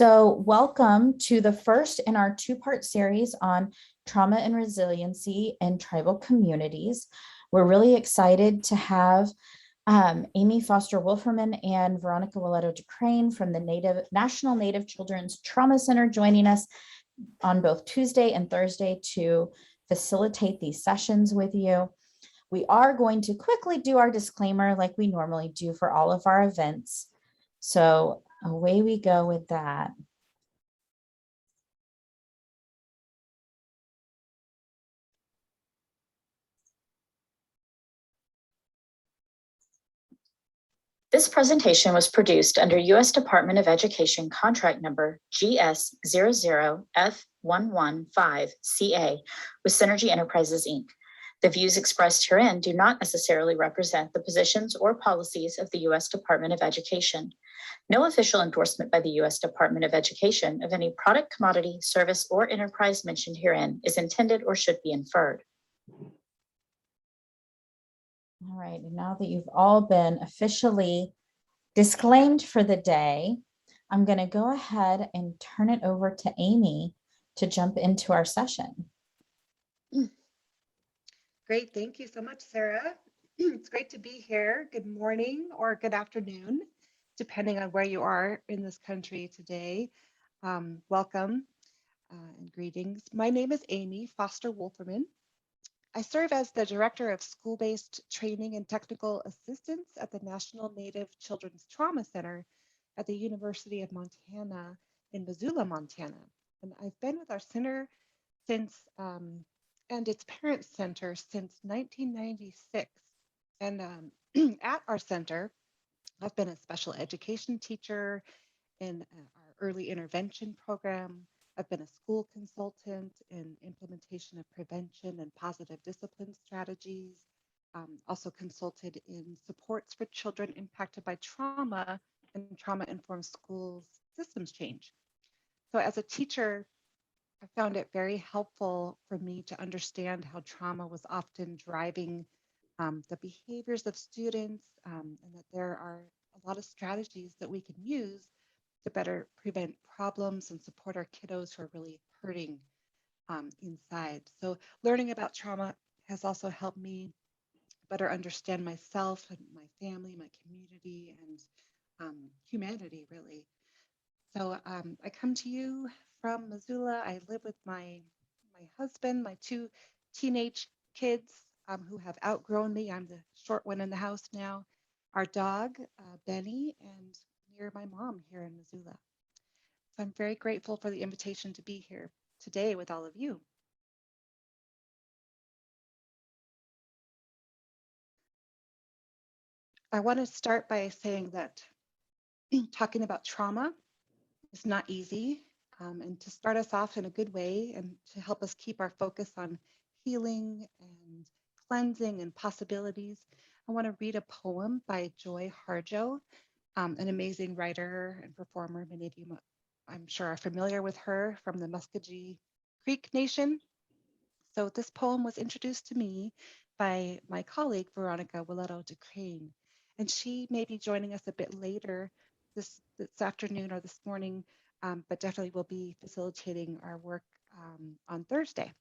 So, welcome to the first in our two-part series on trauma and resiliency in tribal communities. We're really excited to have Amy Foster Wolferman and Veronica Walletto DeCrane from the National Native Children's Trauma Center joining us on both Tuesday and Thursday to facilitate these sessions with you. We are going to quickly do our disclaimer like we normally do for all of our events. So away we go with that. This presentation was produced under U.S. Department of Education contract number GS00F115CA with Synergy Enterprises, Inc. The views expressed herein do not necessarily represent the positions or policies of the U.S. Department of Education. No official endorsement by the U.S. Department of Education of any product, commodity, service, or enterprise mentioned herein is intended or should be inferred. All right, and now that you've all been officially disclaimed for the day, I'm going to go ahead and turn it over to Amy to jump into our session. Great, thank you so much, Sarah. It's great to be here. Good morning or good afternoon, depending on where you are in this country today. Welcome and greetings. My name is Amy Foster Wolferman. I serve as the Director of School-Based Training and Technical Assistance at the National Native Children's Trauma Center at the University of Montana in Missoula, Montana. And I've been with our center since and its parent center since 1996. And at our center, I've been a special education teacher in our early intervention program. I've been a school consultant in implementation of prevention and positive discipline strategies. Also consulted in supports for children impacted by trauma and trauma-informed schools systems change. So as a teacher, I found it very helpful for me to understand how trauma was often driving the behaviors of students, and that there are a lot of strategies that we can use to better prevent problems and support our kiddos who are really hurting inside. So learning about trauma has also helped me better understand myself and my family, my community, and humanity, really. So I come to you from Missoula. I live with my husband, my two teenage kids who have outgrown me. I'm the short one in the house now. Our dog, Benny, and near my mom here in Missoula. So I'm very grateful for the invitation to be here today with all of you. I want to start by saying that talking about trauma is not easy. And to start us off in a good way and to help us keep our focus on healing and cleansing and possibilities, I want to read a poem by Joy Harjo, an amazing writer and performer. Many of you, I'm sure, are familiar with her from the Muskogee Creek Nation. So this poem was introduced to me by my colleague, Veronica Walletto DeCrane, and she may be joining us a bit later this afternoon or this morning, but definitely will be facilitating our work on Thursday.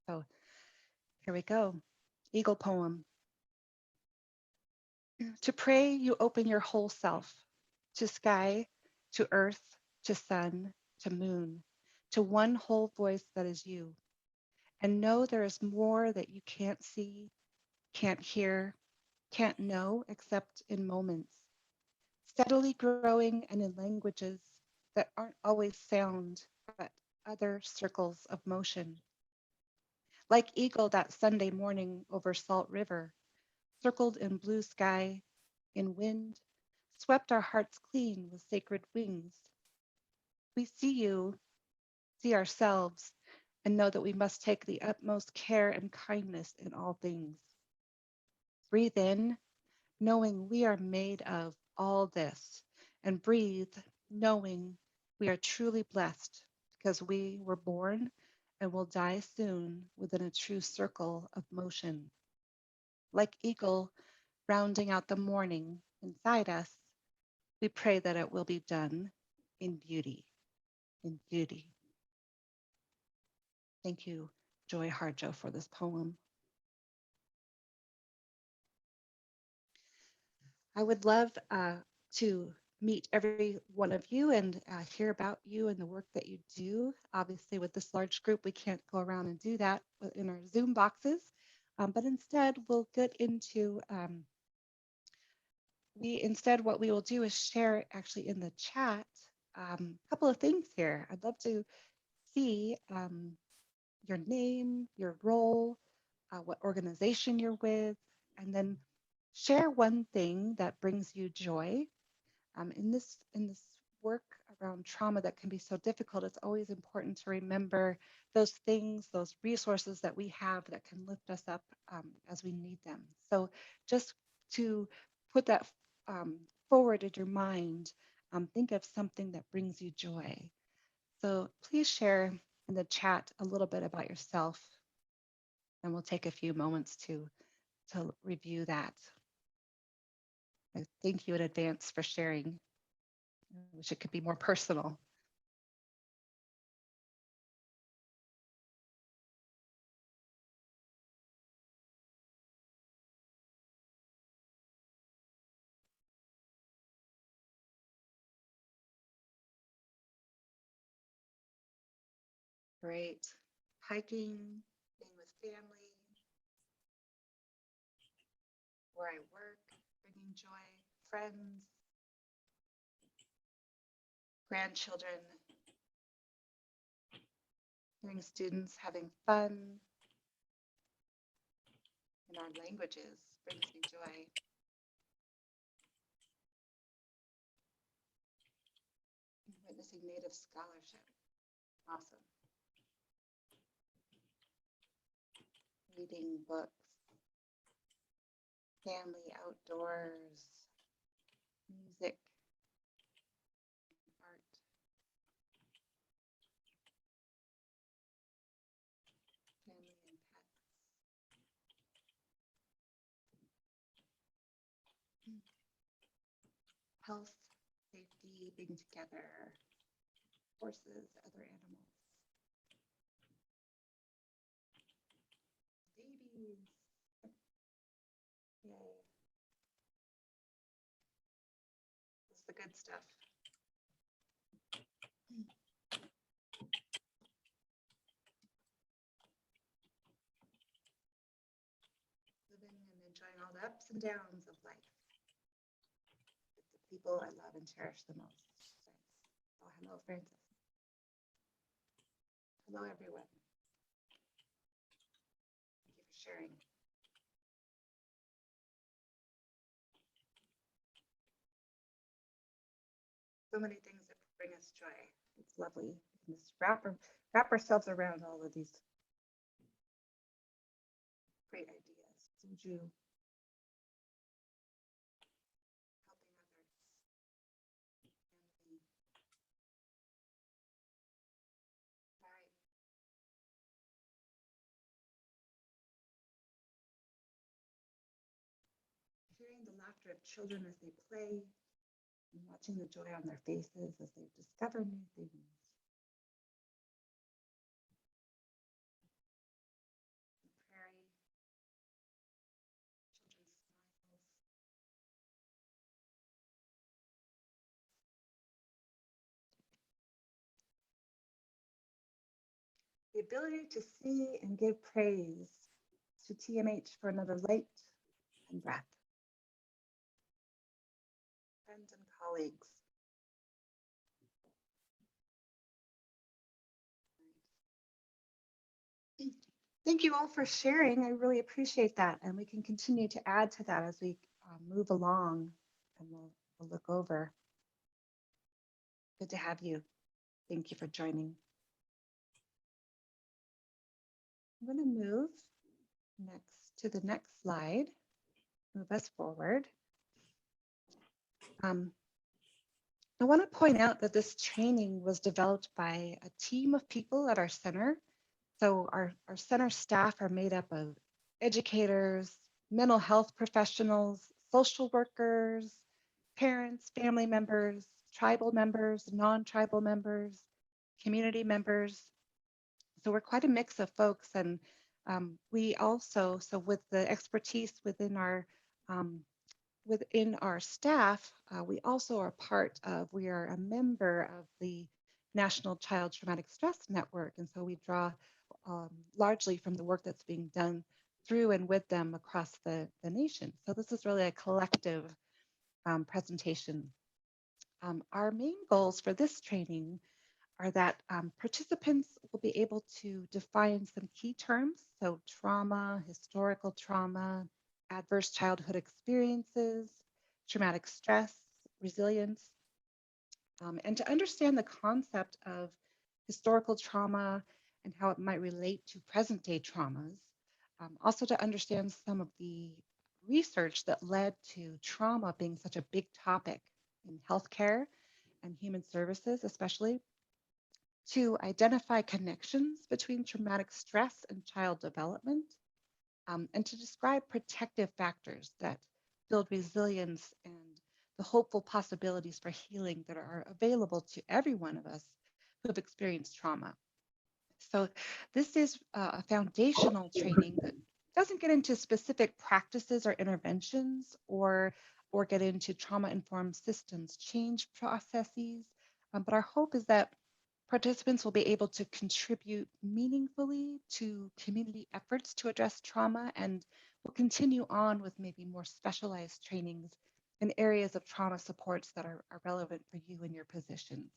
So here we go. Eagle poem. To pray, you open your whole self, to sky, to earth, to sun, to moon, to one whole voice that is you. And know there is more that you can't see, can't hear, can't know except in moments, steadily growing and in languages that aren't always sound, but other circles of motion. Like eagle that Sunday morning over Salt River, circled in blue sky, in wind, swept our hearts clean with sacred wings. We see you, see ourselves, and know that we must take the utmost care and kindness in all things. Breathe in, knowing we are made of all this, and breathe, knowing we are truly blessed because we were born and will die soon within a true circle of motion. Like eagle rounding out the morning inside us, we pray that it will be done in beauty. in beauty. Thank you, Joy Harjo, for this poem. I would love to meet every one of you and hear about you and the work that you do. Obviously, with this large group, we can't go around and do that in our Zoom boxes, but instead, we'll get into what we will do is share actually in the chat a couple of things here. I'd love to see your name, your role, what organization you're with, and then share one thing that brings you joy. In this work around trauma that can be so difficult, it's always important to remember those things, those resources that we have that can lift us up as we need them. So just to put that um, forward in your mind, think of something that brings you joy. So please share in the chat a little bit about yourself, and we'll take a few moments to review that. I thank you in advance for sharing. I wish it could be more personal. Great. Hiking, being with family, where I work, bringing joy, friends, grandchildren, hearing students having fun in our languages brings me joy. Witnessing Native scholarship. Awesome. Reading books, family outdoors, music, art, family and pets. Health, safety, being together, horses, other animals, babies. Yay. That's the good stuff. Living and enjoying all the ups and downs of life. With the people I love and cherish the most. Friends. Oh, hello, Francis. Hello, everyone. Thank you for sharing. So many things that bring us joy. It's lovely. We can just wrap ourselves around all of these great ideas. Suju, helping others, family. All right. Hearing the laughter of children as they play and watching the joy on their faces as they discover new things. The prairie, children's smiles. The ability to see and give praise to TMH for another light and breath. Friends and colleagues. Thank you all for sharing. I really appreciate that. And we can continue to add to that as we move along, and we'll look over. Good to have you. Thank you for joining. I'm going to move next to the next slide, move us forward. I want to point out that this training was developed by a team of people at our center. So our center staff are made up of educators, mental health professionals, social workers, parents, family members, tribal members, non-tribal members, community members. So we're quite a mix of folks, and we also, so with the expertise um, within our staff, we also are we are a member of the National Child Traumatic Stress Network, and so we draw largely from the work that's being done through and with them across the nation. So this is really a collective presentation. Our main goals for this training are that participants will be able to define some key terms, so trauma, historical trauma, adverse childhood experiences, traumatic stress, resilience, and to understand the concept of historical trauma and how it might relate to present day traumas. Also to understand some of the research that led to trauma being such a big topic in healthcare and human services, especially to identify connections between traumatic stress and child development, and to describe protective factors that build resilience and the hopeful possibilities for healing that are available to every one of us who have experienced trauma. So, this is a foundational training that doesn't get into specific practices or interventions or get into trauma informed systems change processes. But our hope is that participants will be able to contribute meaningfully to community efforts to address trauma and will continue on with maybe more specialized trainings in areas of trauma supports that are relevant for you and your positions.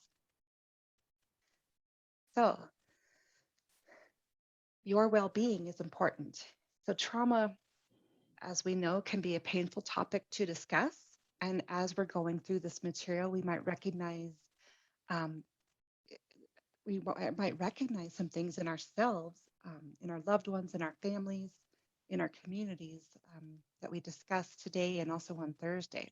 So, your well-being is important. So trauma, as we know, can be a painful topic to discuss. And as we're going through this material, we might recognize um, might recognize some things in ourselves, in our loved ones, in our families, in our communities that we discussed today and also on Thursday.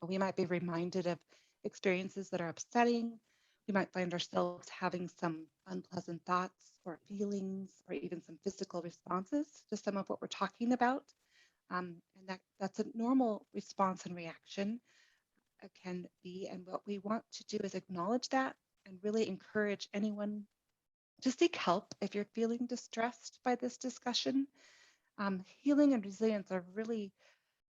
We might be reminded of experiences that are upsetting. We might find ourselves having some unpleasant thoughts or feelings or even some physical responses to some of what we're talking about. And that's a normal response and reaction. It can be. And what we want to do is acknowledge that and really encourage anyone to seek help if you're feeling distressed by this discussion. Healing and resilience are really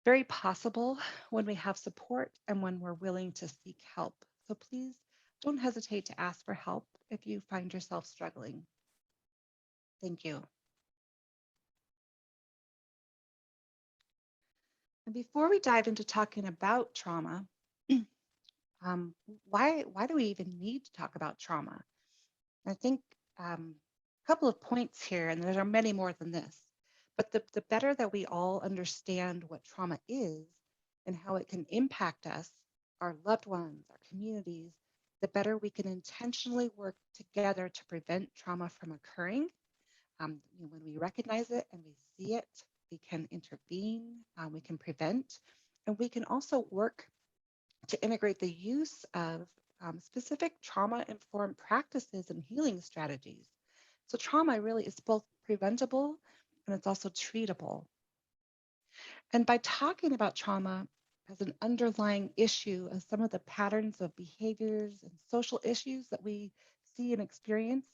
very possible when we have support and when we're willing to seek help. So please don't hesitate to ask for help if you find yourself struggling. Thank you. And before we dive into talking about trauma, um, why do we even need to talk about trauma? I think a couple of points here, and there are many more than this, but the better that we all understand what trauma is and how it can impact us, our loved ones, our communities, the better we can intentionally work together to prevent trauma from occurring. When we recognize it and we see it, we can intervene, we can prevent, and we can also work to integrate the use of specific trauma informed practices and healing strategies. So, trauma really is both preventable and it's also treatable. And by talking about trauma as an underlying issue of some of the patterns of behaviors and social issues that we see and experience,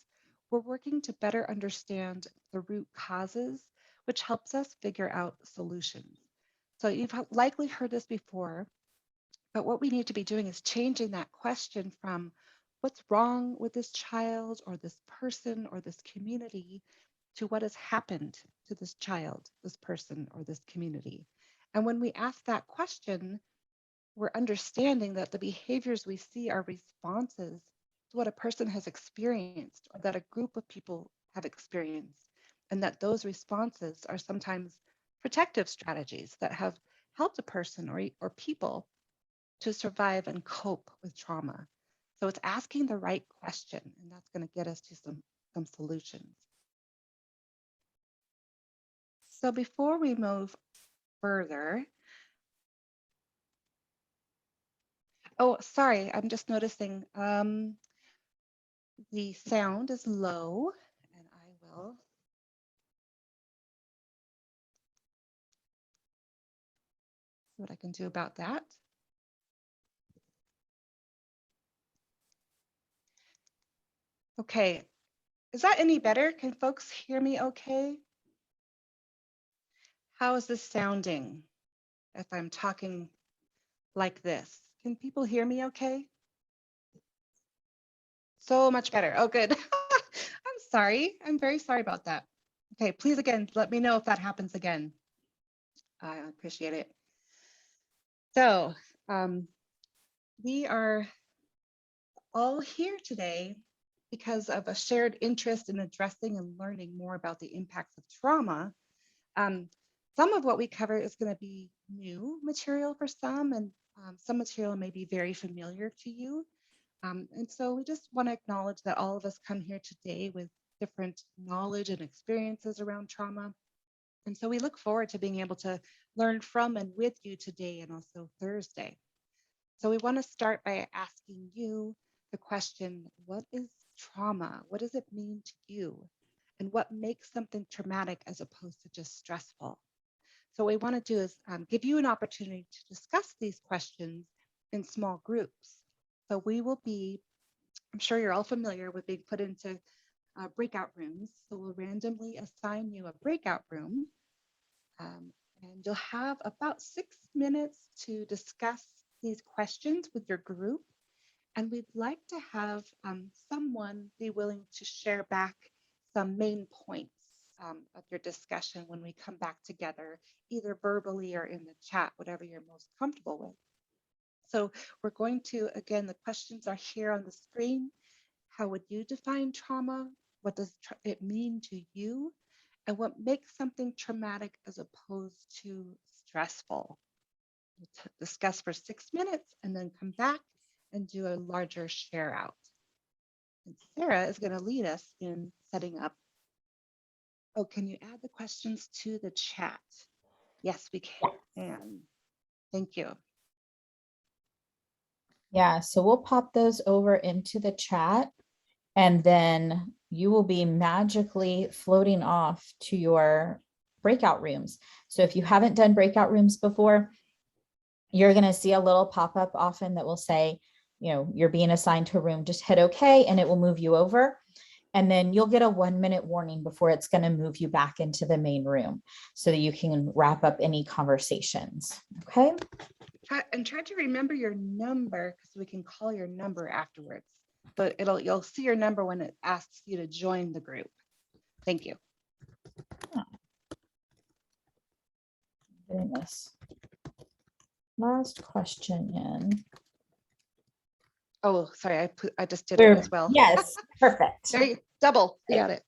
we're working to better understand the root causes, which helps us figure out solutions. So, you've likely heard this before, but what we need to be doing is changing that question from what's wrong with this child or this person or this community to what has happened to this child, this person, or this community. And when we ask that question, we're understanding that the behaviors we see are responses to what a person has experienced or that a group of people have experienced, and that those responses are sometimes protective strategies that have helped a person or people to survive and cope with trauma. So it's asking the right question, and that's going to get us to some solutions. So before we move further, oh, sorry, I'm just noticing the sound is low, and I will see what I can do about that. Okay, is that any better? Can folks hear me okay? How is this sounding if I'm talking like this? Can people hear me okay? So much better. Oh, good. I'm sorry. I'm very sorry about that. Okay, please again, let me know if that happens again. I appreciate it. So we are all here today because of a shared interest in addressing and learning more about the impacts of trauma. Um, some of what we cover is going to be new material for some, and some material may be very familiar to you. And so we just want to acknowledge that all of us come here today with different knowledge and experiences around trauma. And so we look forward to being able to learn from and with you today and also Thursday. So we want to start by asking you the question, what is trauma? What does it mean to you? And what makes something traumatic as opposed to just stressful? So what we want to do is give you an opportunity to discuss these questions in small groups. So we will be, I'm sure you're all familiar with being put into breakout rooms. So we'll randomly assign you a breakout room, um, and you'll have about 6 minutes to discuss these questions with your group. And we'd like to have someone be willing to share back some main points of your discussion when we come back together, either verbally or in the chat, whatever you're most comfortable with. So we're going to, again, the questions are here on the screen. How would you define trauma? What does it mean to you? And what makes something traumatic as opposed to stressful? We'll discuss for 6 minutes and then come back and do a larger share out. And Sarah is going to lead us in setting up. Oh, can you add the questions to the chat? Yes, we can. Thank you. Yeah, so we'll pop those over into the chat, and then you will be magically floating off to your breakout rooms. So if you haven't done breakout rooms before, you're going to see a little pop-up often that will say, you're being assigned to a room, just hit OK, and it will move you over. And then you'll get a 1-minute warning before it's going to move you back into the main room so that you can wrap up any conversations. Okay. Try to remember your number because we can call your number afterwards. But you'll see your number when it asks you to join the group. Thank you. Getting this last question in. Oh, sorry, I just did it as well. Yes, perfect. There you double. You got it.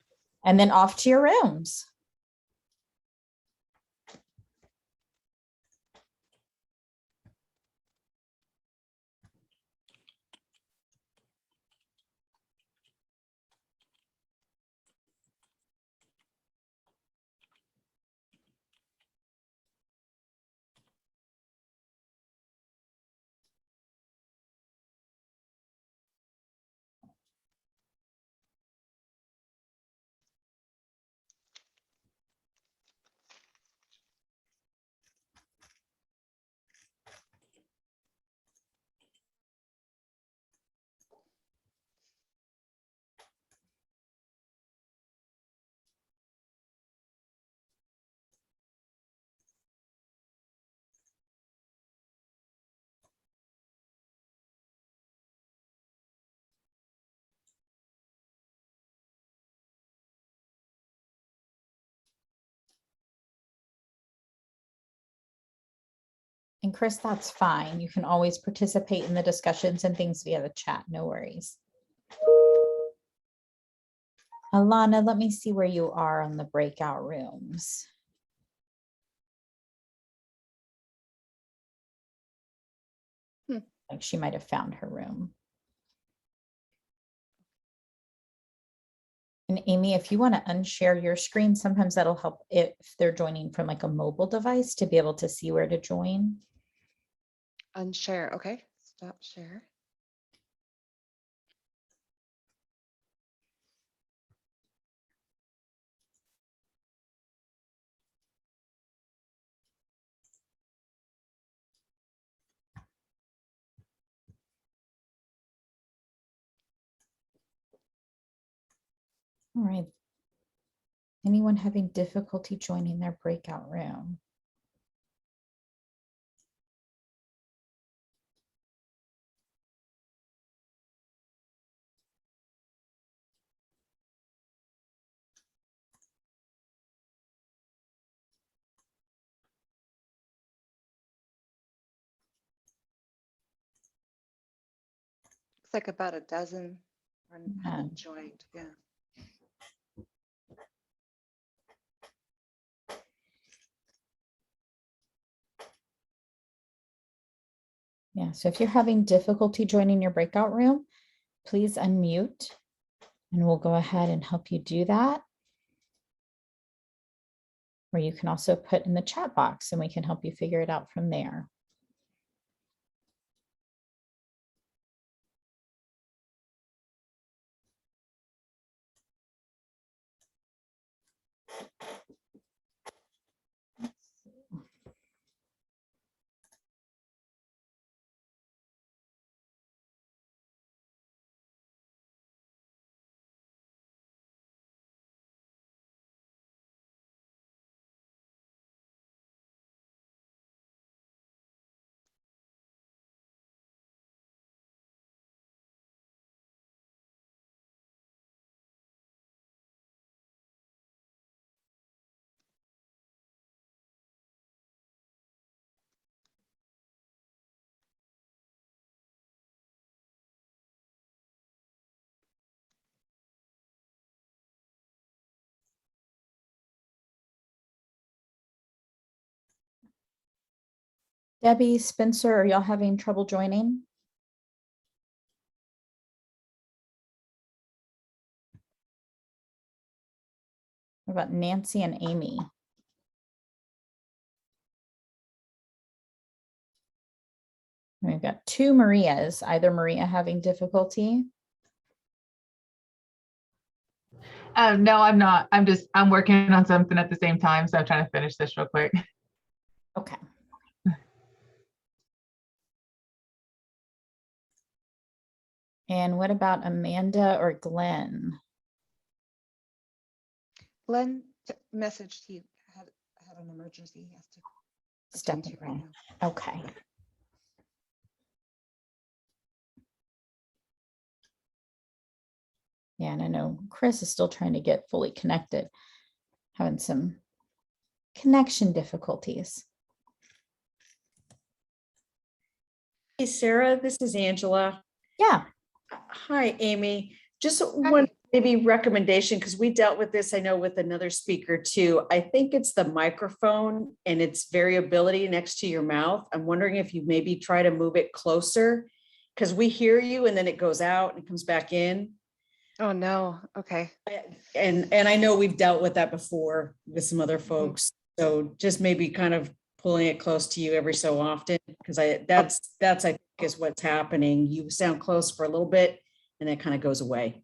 And then off to your rooms. And Chris, that's fine. You can always participate in the discussions and things via the chat. No worries. Alana, let me see where you are on the breakout rooms. Like she might have found her room. And Amy, if you want to unshare your screen, sometimes that'll help if they're joining from like a mobile device to be able to see where to join. Unshare. Okay. Stop share. All right. Anyone having difficulty joining their breakout room? Looks like about a dozen Yeah. haven't joined. Yeah. Yeah, so if you're having difficulty joining your breakout room, please unmute and we'll go ahead and help you do that. Or you can also put in the chat box and we can help you figure it out from there. Debbie, Spencer, are y'all having trouble joining? What about Nancy and Amy? We've got two Marias, either Maria having difficulty. No, I'm not. I'm working on something at the same time, so I'm trying to finish this real quick. Okay. And what about Amanda or Glenn? Glenn messaged he had an emergency. He has to Step attend to right away. now. Okay. Yeah, and I know Chris is still trying to get fully connected, having some connection difficulties. Hey, Sarah, this is Angela. Yeah. Hi, Amy. Just one maybe recommendation, because we dealt with this, I know, with another speaker too. I think it's the microphone and its variability next to your mouth. I'm wondering if you maybe try to move it closer, because we hear you and then it goes out and comes back in. Oh no. Okay. And I know we've dealt with that before with some other folks. So just maybe kind of pulling it close to you every so often, because that's I think is what's happening. You sound close for a little bit and it kind of goes away.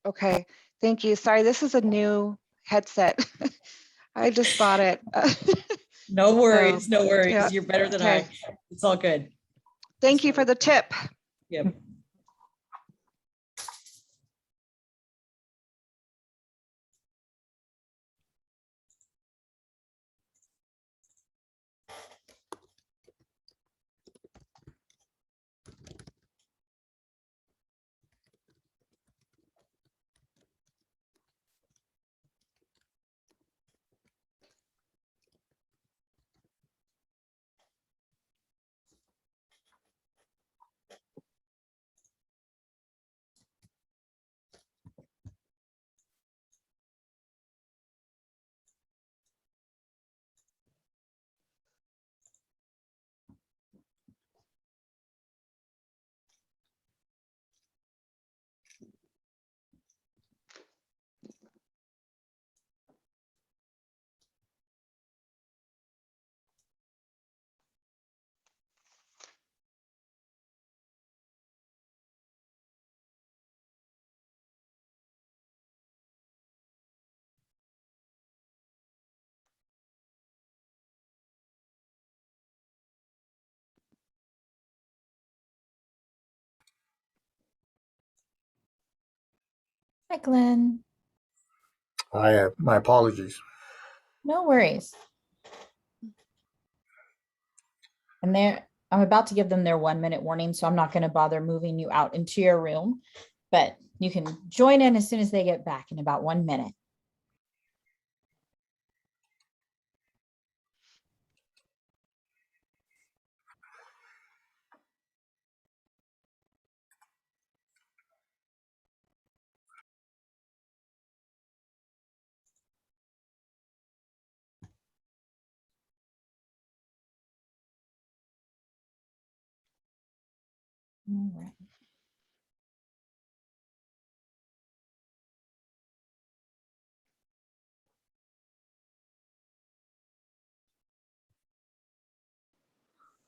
Okay. Thank you. Sorry, this is a new headset. I just bought it. No worries, So, no worries. yeah. You're better than Okay. I. It's all good. Thank you for the tip. Yep. Hi, Glenn. My apologies. No worries. And I'm about to give them their 1 minute warning, so I'm not going to bother moving you out into your room, but you can join in as soon as they get back in about 1 minute. All right.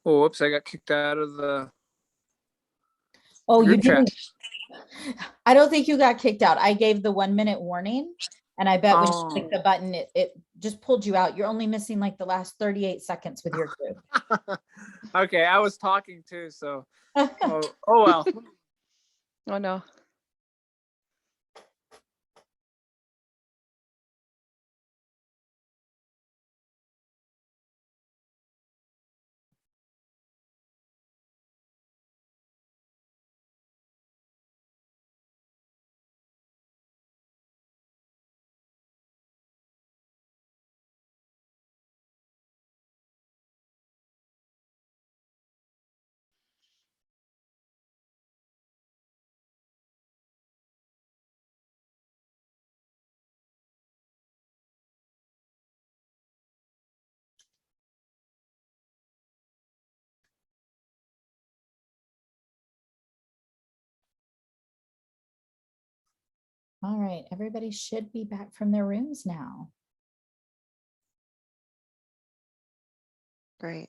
Oh, whoops, I got kicked out of the Oh, you group chat. didn't. I don't think you got kicked out. I gave the 1 minute warning, and I bet when you click the button, it just pulled you out. You're only missing like the last 38 seconds with your group. Okay, I was talking too, so oh well. Oh, no. All right, everybody should be back from their rooms now. Great.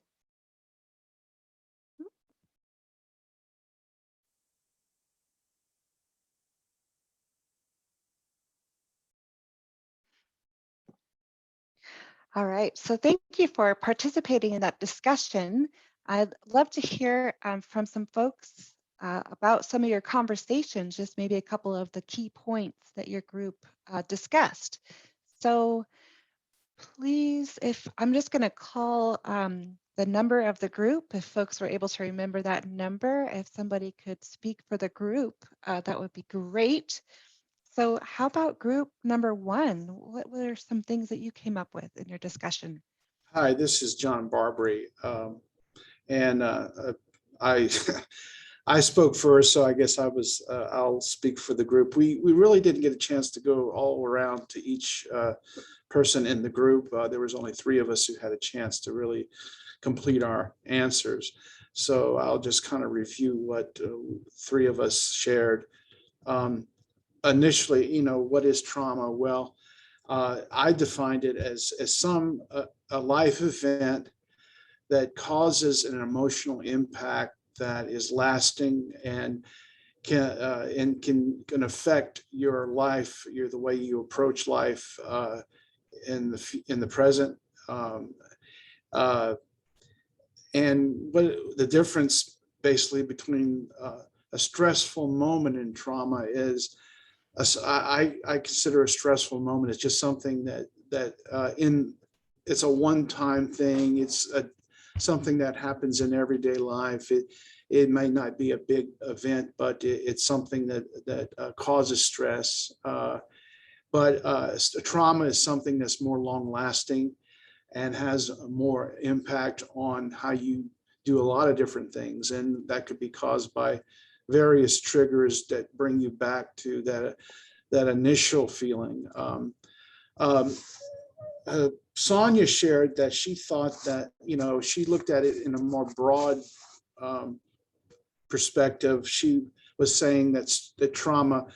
All right, so thank you for participating in that discussion. I'd love to hear from some folks about some of your conversations, just maybe a couple of the key points that your group discussed. So please, if I'm just going to call the number of the group, if folks were able to remember that number, if somebody could speak for the group, that would be great. So how about group number 1? What were some things that you came up with in your discussion? Hi, this is John Barbary. And I I spoke first, so I guess I'll speak for the group. We really didn't get a chance to go all around to each person in the group. There was only 3 of us who had a chance to really complete our answers. So I'll just kind of review what 3 of us shared. Initially, what is trauma? Well, I defined it as a life event that causes an emotional impact that is lasting and can affect your life, the way you approach life in the present. And what the difference basically between a stressful moment in trauma is, I consider a stressful moment as just something it's a one-time thing. It's something that happens in everyday life. It may not be a big event, but it's something that causes stress. But trauma is something that's more long-lasting and has more impact on how you do a lot of different things, and that could be caused by various triggers that bring you back to that initial feeling. Sonia shared that she thought that, she looked at it in a more broad perspective. She was saying that trauma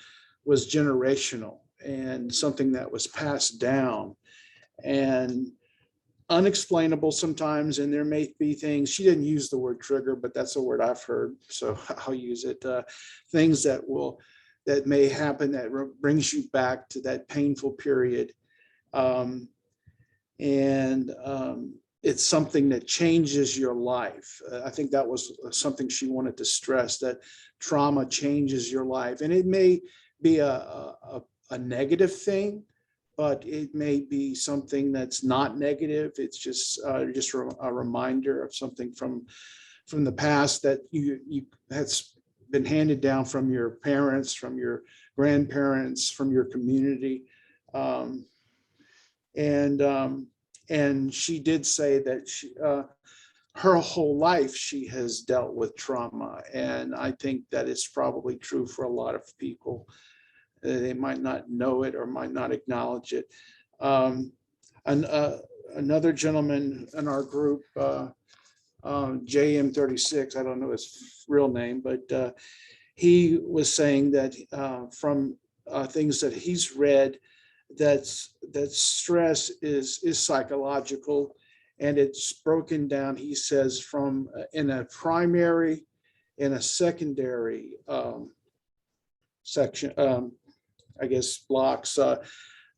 was generational and something that was passed down and unexplainable sometimes. And there may be things, she didn't use the word trigger, but that's a word I've heard, so I'll use it. Things that may happen that brings you back to that painful period. It's something that changes your life. I think that was something she wanted to stress, that trauma changes your life. And it may be a negative thing, but it may be something that's not negative. It's just a reminder of something from the past that you that's been handed down from your parents, from your grandparents, from your community. And she did say that her whole life she has dealt with trauma, and I think that is probably true for a lot of people. They might not know it or might not acknowledge it. Another gentleman in our group, JM36, I don't know his real name, but he was saying that from things that he's read, that stress is psychological, and it's broken down, he says, from in a primary and a secondary section, I guess blocks, that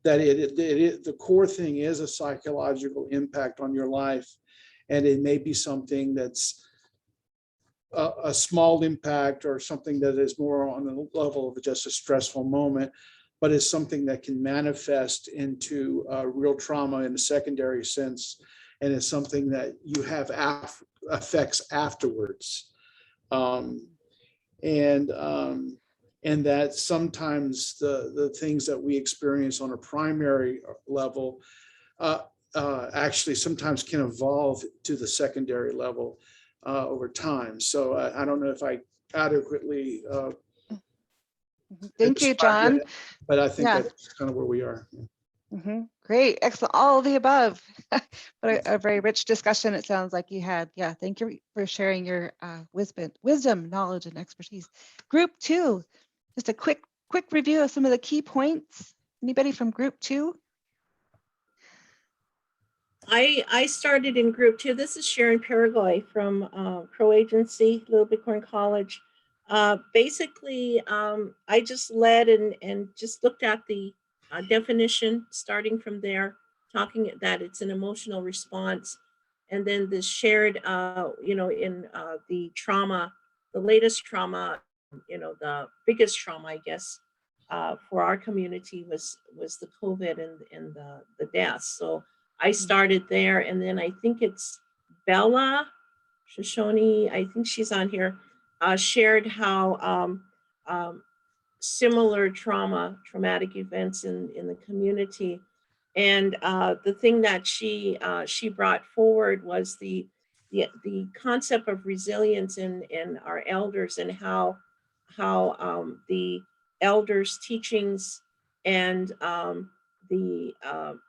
the core thing is a psychological impact on your life, and it may be something that's a small impact or something that is more on the level of just a stressful moment, but it's something that can manifest into real trauma in a secondary sense, and it's something that you have effects afterwards. And that sometimes the things that we experience on a primary level actually sometimes can evolve to the secondary level over time. So I don't know if I adequately Thank you, described John. that, but I think Yeah. that's kind of where we are. Great, excellent, all of the above. What a very rich discussion it sounds like you had. Yeah, thank you for sharing your wisdom, knowledge, and expertise. Group 2, just a quick review of some of the key points. Anybody from Group 2? I started in group 2. This is Sharon Paragoy from Crow Agency, Little Bighorn College. Basically, I just led and just looked at the definition, starting from there, talking that it's an emotional response. And then this shared, in the trauma, the latest trauma, the biggest trauma, I guess, for our community was the COVID and the deaths. So I started there, and then I think it's Bella Shoshone, I think she's on here, shared how similar traumatic events in the community. And the thing that she brought forward was the concept of resilience in our elders, and how the elders' teachings and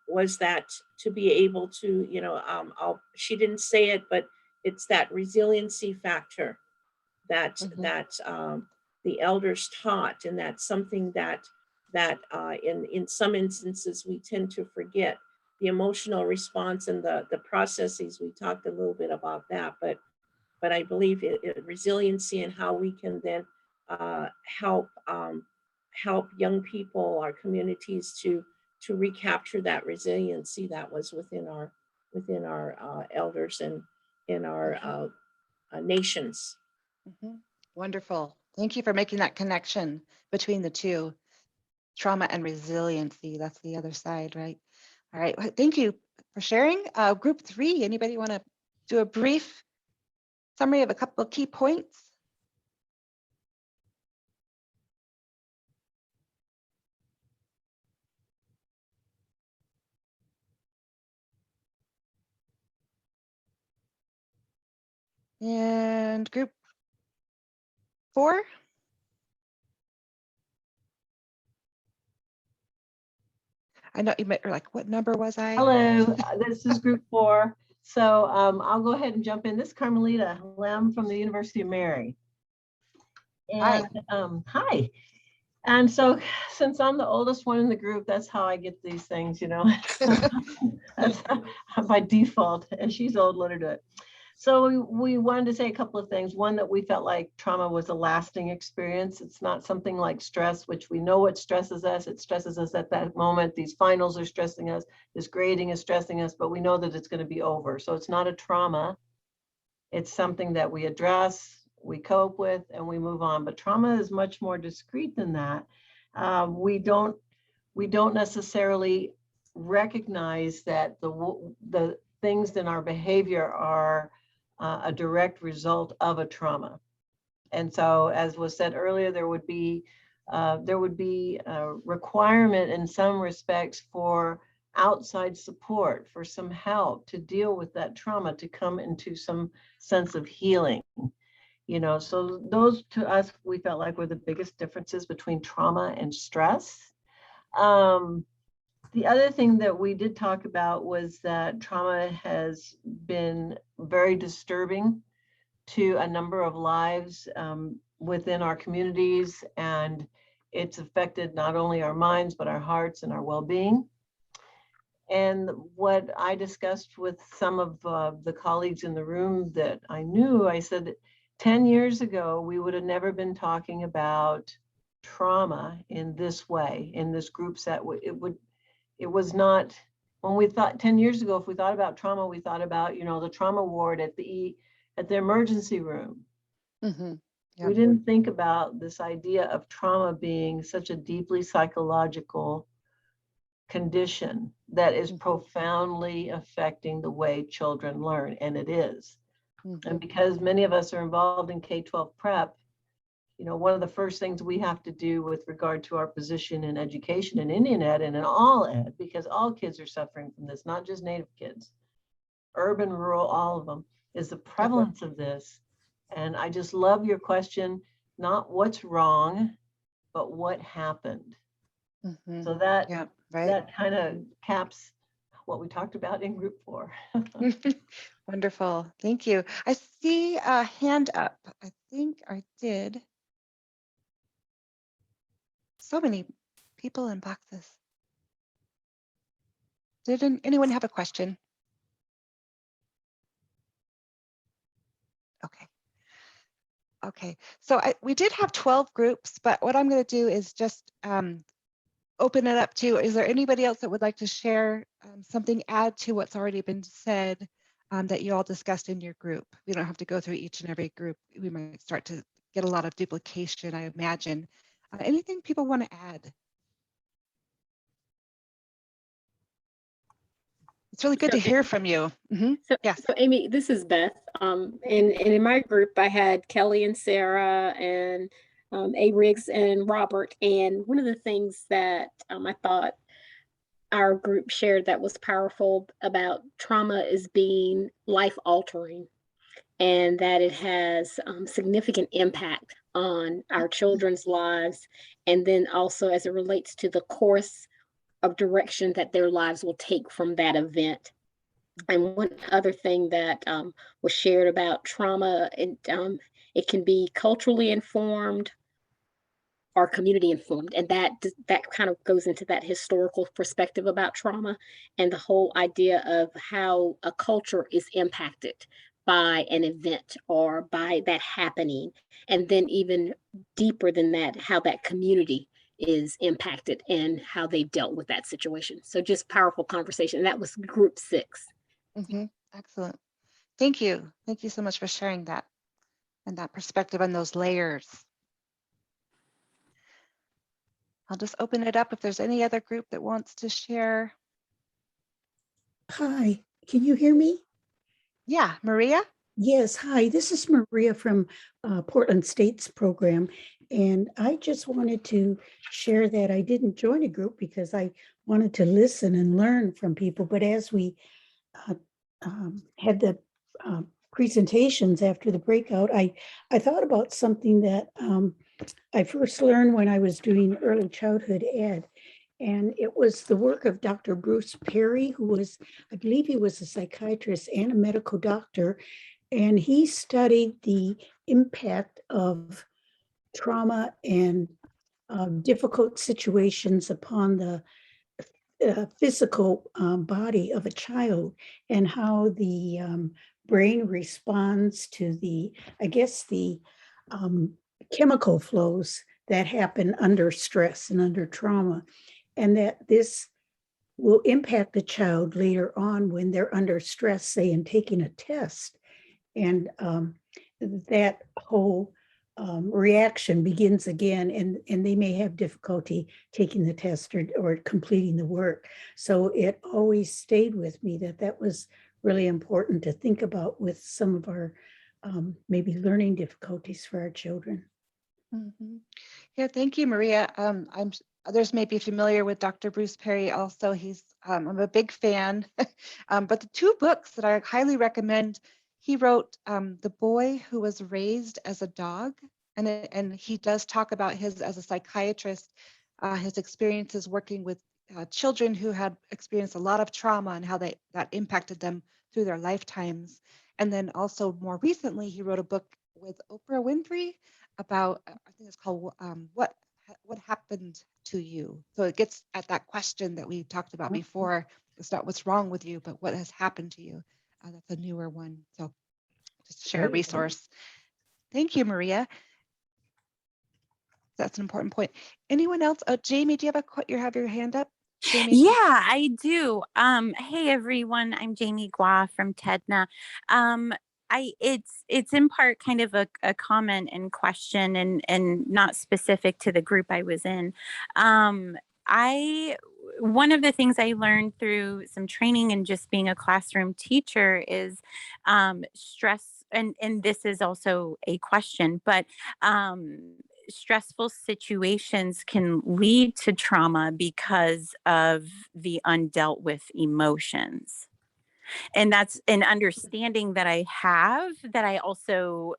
was that to be able to, she didn't say it, but it's that resiliency factor that the elders taught, and that's something that in some instances we tend to forget. The emotional response and the processes, we talked a little bit about that, but I believe resiliency and how we can then help young people, our communities, to recapture that resiliency that was within our elders and in our nations. Wonderful. Thank you for making that connection between the two, trauma and resiliency. That's the other side, right? All right. Well, thank you for sharing. Group 3, anybody want to do a brief summary of a couple of key points? And group 4? I know you might, like, what number was I? Hello, this is group 4. So I'll go ahead and jump in. This is Carmelita Lem from the University of Mary. And hi. And so since I'm the oldest one in the group, that's how I get these things, That's by default. And she's old, let her do it. So we wanted to say a couple of things. One, that we felt like trauma was a lasting experience. It's not something like stress, which we know what stresses us. It stresses us at that moment. These finals are stressing us. This grading is stressing us, but we know that it's going to be over. So it's not a trauma. It's something that we address, we cope with, and we move on. But trauma is much more discrete than that. We don't necessarily recognize that the things in our behavior are a direct result of a trauma. And so, as was said earlier, there would be a requirement in some respects for outside support, for some help to deal with that trauma, to come into some sense of healing. So those to us, we felt like were the biggest differences between trauma and stress. The other thing that we did talk about was that trauma has been very disturbing to a number of lives within our communities, and it's affected not only our minds, but our hearts and our well-being. And what I discussed with some of the colleagues in the room that I knew, I said, 10 years ago, we would have never been talking about trauma in this way, in this group set. It was not, when we thought 10 years ago, if we thought about trauma, we thought about, the trauma ward at the emergency room. Mm-hmm. Yep. We didn't think about this idea of trauma being such a deeply psychological condition that is profoundly affecting the way children learn, and it is. Mm-hmm. And because many of us are involved in K-12 prep, one of the first things we have to do with regard to our position in education in Indian Ed and in all ed, because all kids are suffering from this, not just Native kids, urban, rural, all of them, is the prevalence of this. And I just love your question, not what's wrong, but what happened. Mm-hmm. So that, yeah, right. that kind of caps what we talked about in group 4. Wonderful. Thank you. I see a hand up. I think I did. So many people in boxes. Did anyone have a question? Okay. Okay. So we did have 12 groups, but what I'm going to do is just open it up to, is there anybody else that would like to share something, add to what's already been said that you all discussed in your group? We don't have to go through each and every group. We might start to get a lot of duplication, I imagine. Anything people want to add? It's really good to hear from you. Mm-hmm. Yes. So Amy, this is Beth. And in my group, I had Kelly and Sarah and A. Riggs and Robert. And one of the things that I thought our group shared that was powerful about trauma is being life altering, and that it has significant impact on our children's lives. And then also as it relates to the course of direction that their lives will take from that event. And one other thing that was shared about trauma, it can be culturally informed or community informed. And that kind of goes into that historical perspective about trauma and the whole idea of how a culture is impacted by an event or by that happening. And then even deeper than that, how that community is impacted and how they dealt with that situation. So just powerful conversation. And that was group 6. Mm-hmm. Excellent. Thank you. Thank you so much for sharing that and that perspective on those layers. I'll just open it up if there's any other group that wants to share. Hi, can you hear me? Yeah, Maria? Yes, hi, this is Maria from Portland State's program. And I just wanted to share that I didn't join a group because I wanted to listen and learn from people. But as we had the presentations after the breakout, I thought about something that I first learned when I was doing early childhood ed. And it was the work of Dr. Bruce Perry, who was, I believe he was a psychiatrist and a medical doctor. And he studied the impact of trauma and difficult situations upon the physical body of a child, and how the brain responds to the, I guess, the chemical flows that happen under stress and under trauma, and that this will impact the child later on when they're under stress, say in taking a test. And that whole reaction begins again, and they may have difficulty taking the test or completing the work. So it always stayed with me that was really important to think about with some of our maybe learning difficulties for our children. Mhm. Yeah, thank you, Maria. Others may be familiar with Dr. Bruce Perry also. I'm a big fan. But the two books that I highly recommend, he wrote The Boy Who Was Raised as a Dog. And he does talk about as a psychiatrist, his experiences working with children who had experienced a lot of trauma and how that impacted them through their lifetimes. And then also more recently, he wrote a book with Oprah Winfrey about, I think it's called What Happened to You. So it gets at that question that we talked about before. It's not what's wrong with you, but what has happened to you. That's a newer one. So just to share a Great. resource. Thank you, Maria. That's an important point. Anyone else? Oh, Jamie, do you have your hand up? Jamie? Yeah, I do. Hey everyone, I'm Jamie Gua from TEDNA. It's in part kind of a comment and question and not specific to the group I was in. One of the things I learned through some training and just being a classroom teacher is stress, and this is also a question, but stressful situations can lead to trauma because of the undealt with emotions. And that's an understanding that I have, that I also,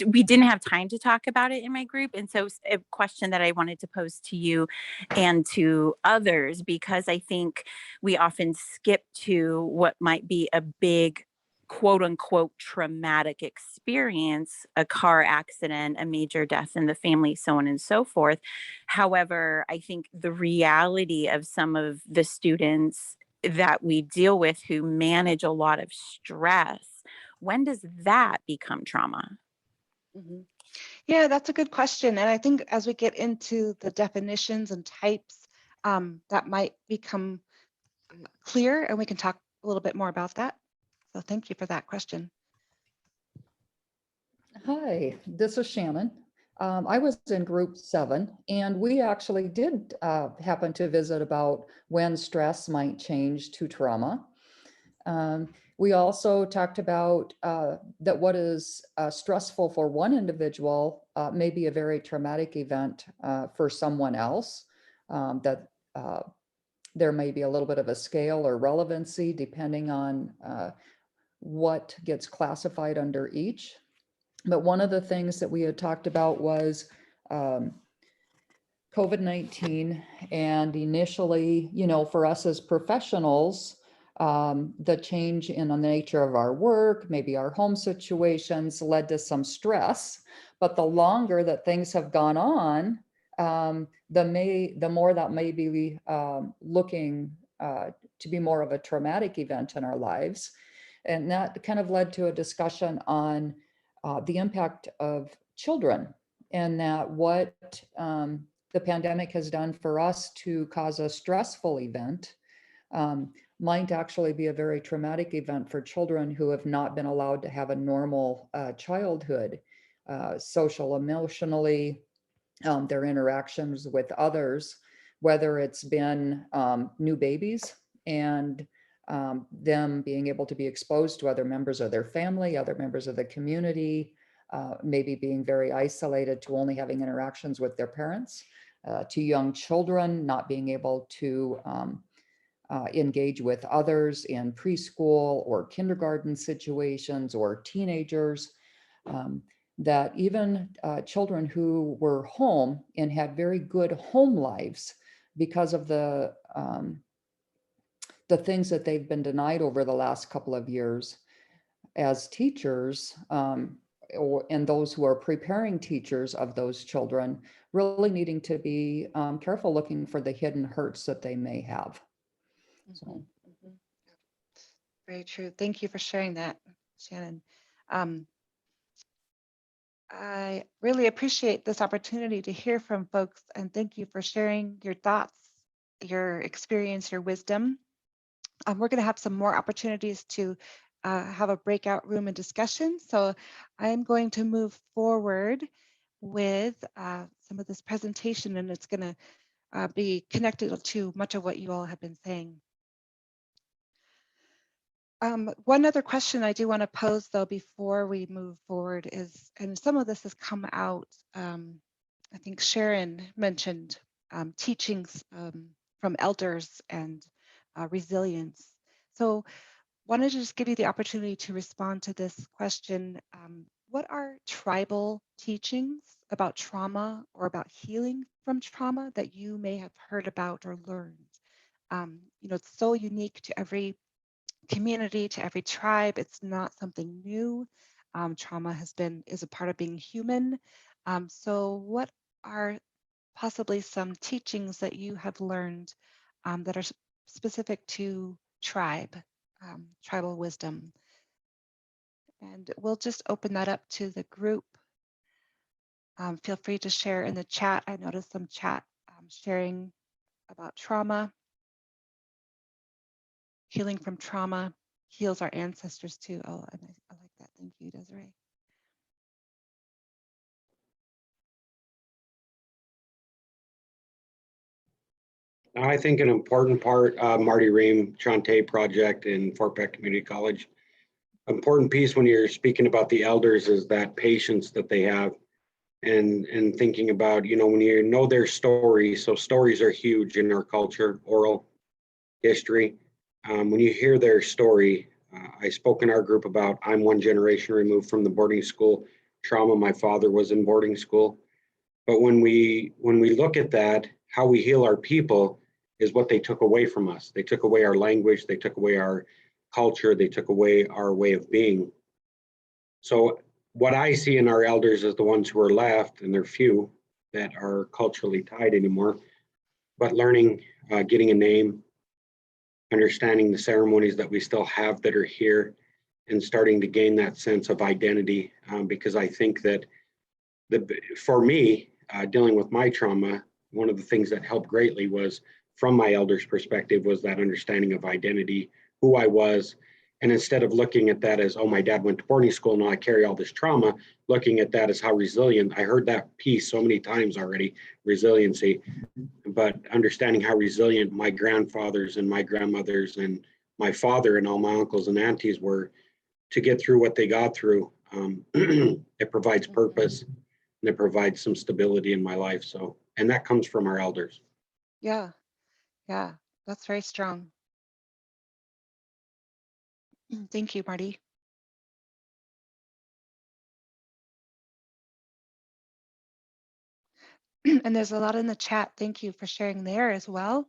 we didn't have time to talk about it in my group. And so a question that I wanted to pose to you and to others, because I think we often skip to what might be a big quote unquote traumatic experience, a car accident, a major death in the family, so on and so forth. However, I think the reality of some of the students that we deal with who manage a lot of stress, when does that become trauma? Mhm. Yeah, that's a good question. And I think as we get into the definitions and types, that might become clear, and we can talk a little bit more about that. So thank you for that question. Hi, this is Shannon. I was in group 7, and we actually did happen to visit about when stress might change to trauma. We also talked about that what is stressful for one individual may be a very traumatic event for someone else, that there may be a little bit of a scale or relevancy depending on what gets classified under each. But one of the things that we had talked about was COVID-19, and initially, for us as professionals, the change in the nature of our work, maybe our home situations, led to some stress. But the longer that things have gone on, the more that may be looking to be more of a traumatic event in our lives. And that kind of led to a discussion on the impact of children, and that what the pandemic has done for us to cause a stressful event might actually be a very traumatic event for children who have not been allowed to have a normal childhood, social, emotionally, their interactions with others, whether it's been new babies and them being able to be exposed to other members of their family, other members of the community, maybe being very isolated to only having interactions with their parents, to young children not being able to engage with others in preschool or kindergarten situations, or teenagers, that even children who were home and had very good home lives because of the things that they've been denied over the last couple of years as teachers, and those who are preparing teachers of those children, really needing to be careful looking for the hidden hurts that they may have. So. Very true. Thank you for sharing that, Shannon. I really appreciate this opportunity to hear from folks, and thank you for sharing your thoughts, your experience, your wisdom. We're going to have some more opportunities to have a breakout room and discussion. So I'm going to move forward with some of this presentation, and it's going to be connected to much of what you all have been saying. One other question I do want to pose, though, before we move forward is, and some of this has come out, I think Sharon mentioned teachings from elders and resilience. So wanted to just give you the opportunity to respond to this question. What are tribal teachings about trauma or about healing from trauma that you may have heard about or learned? You know, it's so unique to every community, to every tribe. It's not something new. Trauma is a part of being human. So what are possibly some teachings that you have learned that are specific to tribal wisdom? And we'll just open that up to the group. Feel free to share in the chat. I noticed some chat sharing about trauma. Healing from trauma heals our ancestors too. Oh, and I like that. Thank you, Desiree. I think an important part, Marty Ream, Shantae Project in Fort Peck Community College, important piece when you're speaking about the elders is that patience that they have, and thinking about, you know, when you know their story. So stories are huge in our culture, oral history. When you hear their story, I spoke in our group about I'm one generation removed from the boarding school trauma. My father was in boarding school. But when we look at that, how we heal our people is what they took away from us. They took away our language, they took away our culture, they took away our way of being. So what I see in our elders is the ones who are left, and they're few that are culturally tied anymore, but learning, getting a name, understanding the ceremonies that we still have that are here, and starting to gain that sense of identity. Because I think that for me, dealing with my trauma, one of the things that helped greatly was, from my elders' perspective, was that understanding of identity, who I was. And instead of looking at that as, oh, my dad went to boarding school, now I carry all this trauma, looking at that as how resilient. I heard that piece so many times already, resiliency, but understanding how resilient my grandfathers and my grandmothers and my father and all my uncles and aunties were to get through what they got through. It provides purpose, and it provides some stability in my life. So, and that comes from our elders. Yeah, that's very strong. Thank you, Marty. And there's a lot in the chat. Thank you for sharing there as well.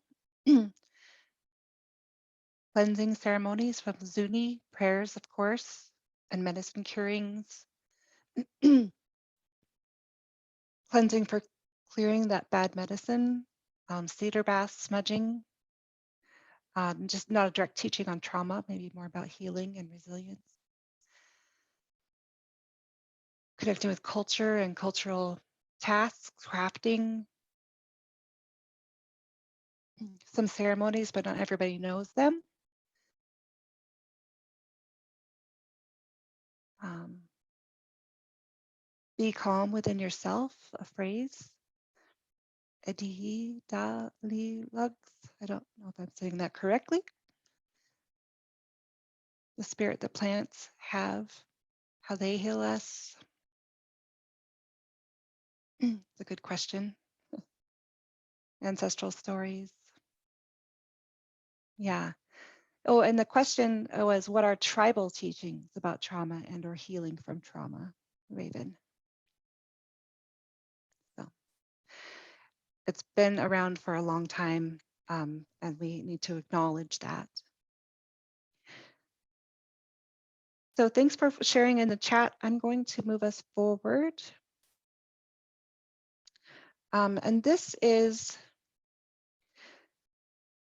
Cleansing ceremonies from Zuni, prayers, of course, and medicine curings. Cleansing for clearing that bad medicine, cedar bath, smudging. Just not a direct teaching on trauma, maybe more about healing and resilience. Connecting with culture and cultural tasks, crafting. Some ceremonies, but not everybody knows them. Be calm within yourself, a phrase. Edihi da li lugs. I don't know if I'm saying that correctly. The spirit that plants have, how they heal us. It's a good question. Ancestral stories. Yeah. Oh, and the question was, what are tribal teachings about trauma and or healing from trauma, Raven? So it's been around for a long time, and we need to acknowledge that. So thanks for sharing in the chat. I'm going to move us forward. And this is,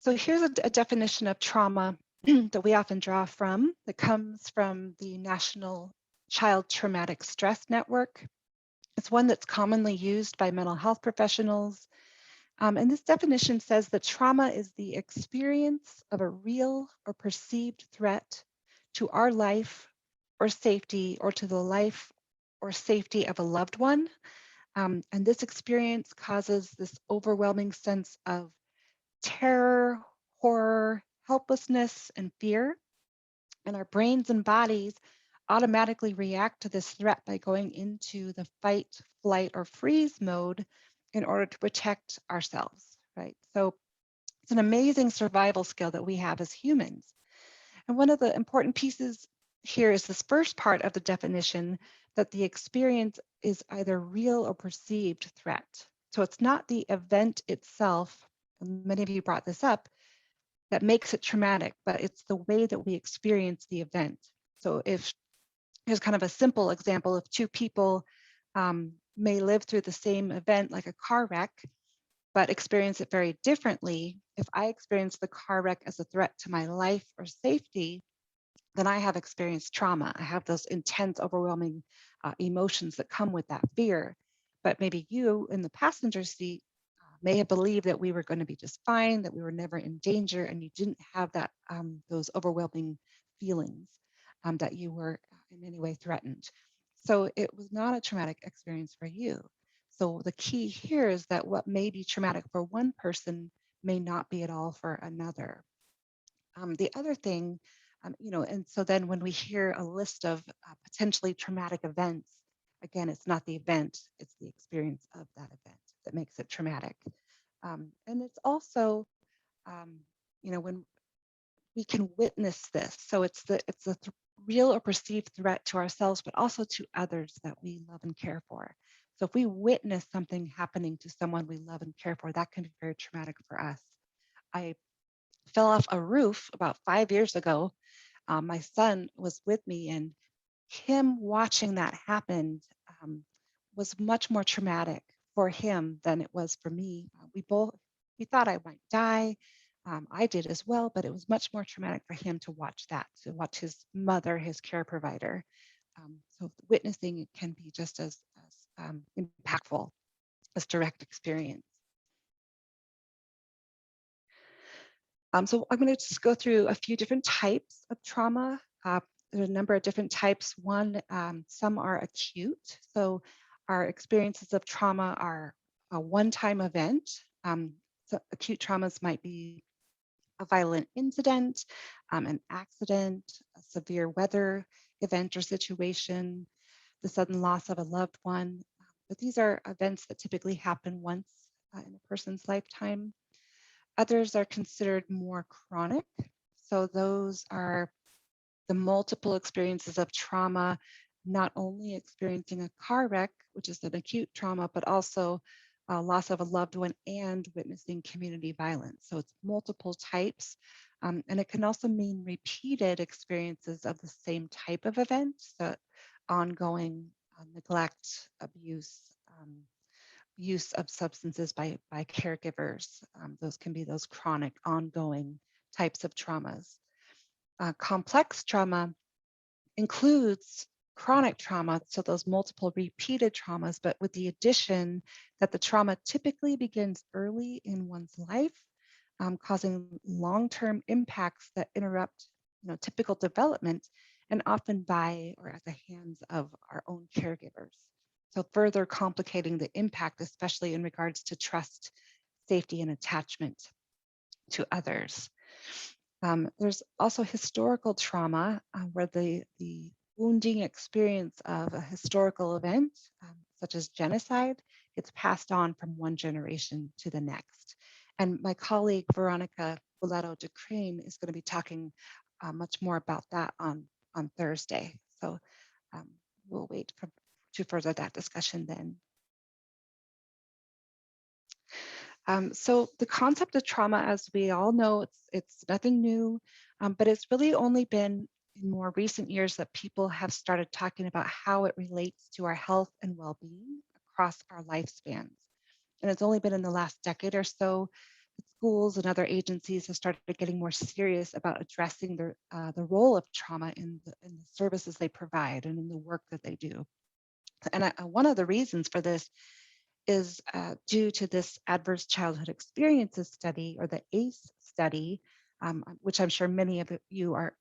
so here's a definition of trauma that we often draw from, that comes from the National Child Traumatic Stress Network. It's one that's commonly used by mental health professionals. And this definition says that trauma is the experience of a real or perceived threat to our life or safety, or to the life or safety of a loved one, And this experience causes this overwhelming sense of terror, horror, helplessness, and fear. And our brains and bodies automatically react to this threat by going into the fight, flight, or freeze mode in order to protect ourselves, right? So it's an amazing survival skill that we have as humans. And one of the important pieces here is this first part of the definition, that the experience is either real or perceived threat. So it's not the event itself, and many of you brought this up, that makes it traumatic, but it's the way that we experience the event. So if here's kind of a simple example of two people may live through the same event like a car wreck, but experience it very differently. If I experience the car wreck as a threat to my life or safety, then I have experienced trauma. I have those intense, overwhelming emotions that come with that fear. But maybe you in the passenger seat may have believed that we were going to be just fine, that we were never in danger, and you didn't have that those overwhelming feelings that you were in any way threatened. So it was not a traumatic experience for you. So the key here is that what may be traumatic for one person may not be at all for another. The other thing, and so then when we hear a list of potentially traumatic events, again, it's not the event, it's the experience of that event that makes it traumatic. And it's also, when we can witness this. So it's a real or perceived threat to ourselves, but also to others that we love and care for. So if we witness something happening to someone we love and care for, that can be very traumatic for us. I fell off a roof about 5 years ago. My son was with me, and him watching that happen was much more traumatic for him than it was for me. We thought I might die. I did as well, but it was much more traumatic for him to watch that, to watch his mother, his care provider. So witnessing it can be just as impactful as direct experience. So I'm going to just go through a few different types of trauma. There's a number of different types. One, some are acute. So our experiences of trauma are a one-time event. So acute traumas might be a violent incident, an accident, a severe weather event or situation, the sudden loss of a loved one. But these are events that typically happen once in a person's lifetime. Others are considered more chronic. So those are the multiple experiences of trauma, not only experiencing a car wreck, which is an acute trauma, but also loss of a loved one and witnessing community violence. So it's multiple types. And it can also mean repeated experiences of the same type of event. So ongoing neglect, abuse, use of substances by caregivers. Those can be those chronic, ongoing types of traumas. Complex trauma includes chronic trauma, so those multiple repeated traumas, but with the addition that the trauma typically begins early in one's life, causing long-term impacts that interrupt typical development, and often by or at the hands of our own caregivers. So further complicating the impact, especially in regards to trust, safety, and attachment to others. There's also historical trauma where the wounding experience of a historical event, such as genocide, gets passed on from one generation to the next. And my colleague, Veronica Boleto de Crane, is going to be talking much more about that on Thursday. So we'll wait to further that discussion then. So the concept of trauma, as we all know, it's nothing new, but it's really only been in more recent years that people have started talking about how it relates to our health and well-being across our lifespans. And it's only been in the last decade or so that schools and other agencies have started getting more serious about addressing the role of trauma in the services they provide and in the work that they do. And one of the reasons for this is due to this adverse childhood experiences study, or the ACE study, which I'm sure many of you are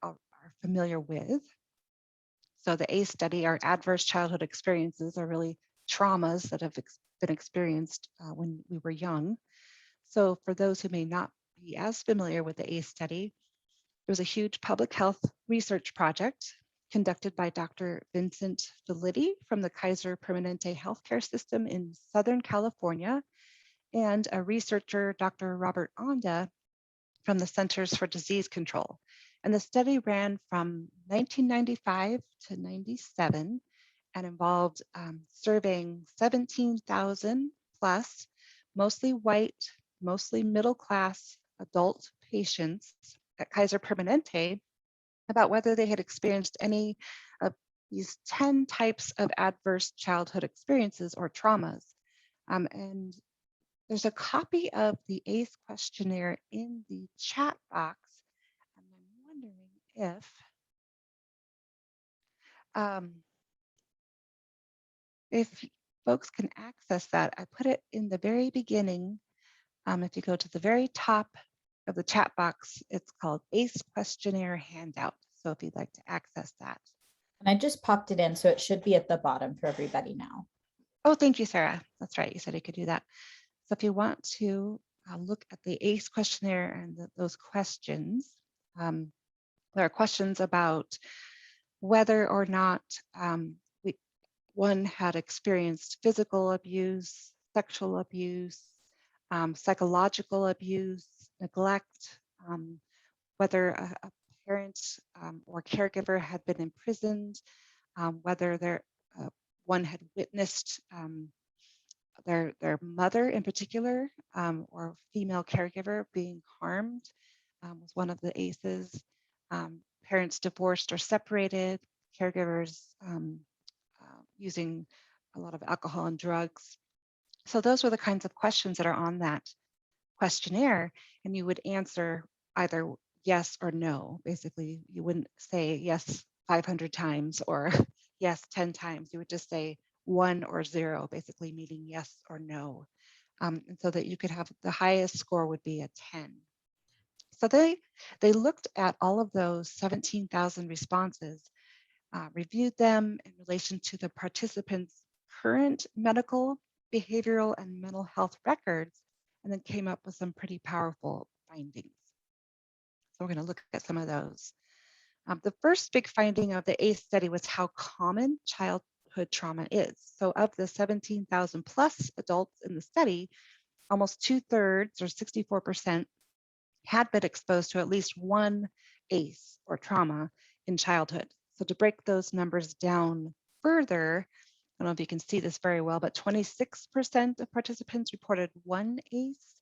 familiar with. So the ACE study, our adverse childhood experiences, are really traumas that have been experienced when we were young. So for those who may not be as familiar with the ACE study, there was a huge public health research project conducted by Dr. Vincent Felitti from the Kaiser Permanente healthcare system in Southern California, and a researcher, Dr. Robert Onda, from the Centers for Disease Control. And the study ran from 1995 to 97 and involved surveying 17,000 plus, mostly white, mostly middle class adult patients at Kaiser Permanente about whether they had experienced any of these 10 types of adverse childhood experiences or traumas. And there's a copy of the ACE questionnaire in the chat box. And I'm wondering if folks can access that. I put it in the very beginning. If you go to the very top of the chat box, it's called ACE questionnaire handout. So if you'd like to access that. And I just popped it in, so it should be at the bottom for everybody now. Oh, thank you, Sarah. That's right. You said you could do that. So if you want to look at the ACE questionnaire and those questions, there are questions about whether or not one had experienced physical abuse, sexual abuse, psychological abuse, neglect, whether a parent or caregiver had been imprisoned, whether one had witnessed their mother in particular or female caregiver being harmed was one of the ACEs. Parents divorced or separated, caregivers using a lot of alcohol and drugs. So those were the kinds of questions that are on that questionnaire, and you would answer either yes or no. Basically, you wouldn't say yes 500 times or yes 10 times. You would just say 1 or 0, basically meaning yes or no. And so that you could have the highest score would be a 10. So they looked at all of those 17,000 responses, reviewed them in relation to the participants' current medical, behavioral, and mental health records, and then came up with some pretty powerful findings. So we're going to look at some of those. The first big finding of the ACE study was how common childhood trauma is. So of the 17,000 plus adults in the study, almost 2/3 or 64% had been exposed to at least one ACE or trauma in childhood. So to break those numbers down further, I don't know if you can see this very well, but 26% of participants reported one ACE,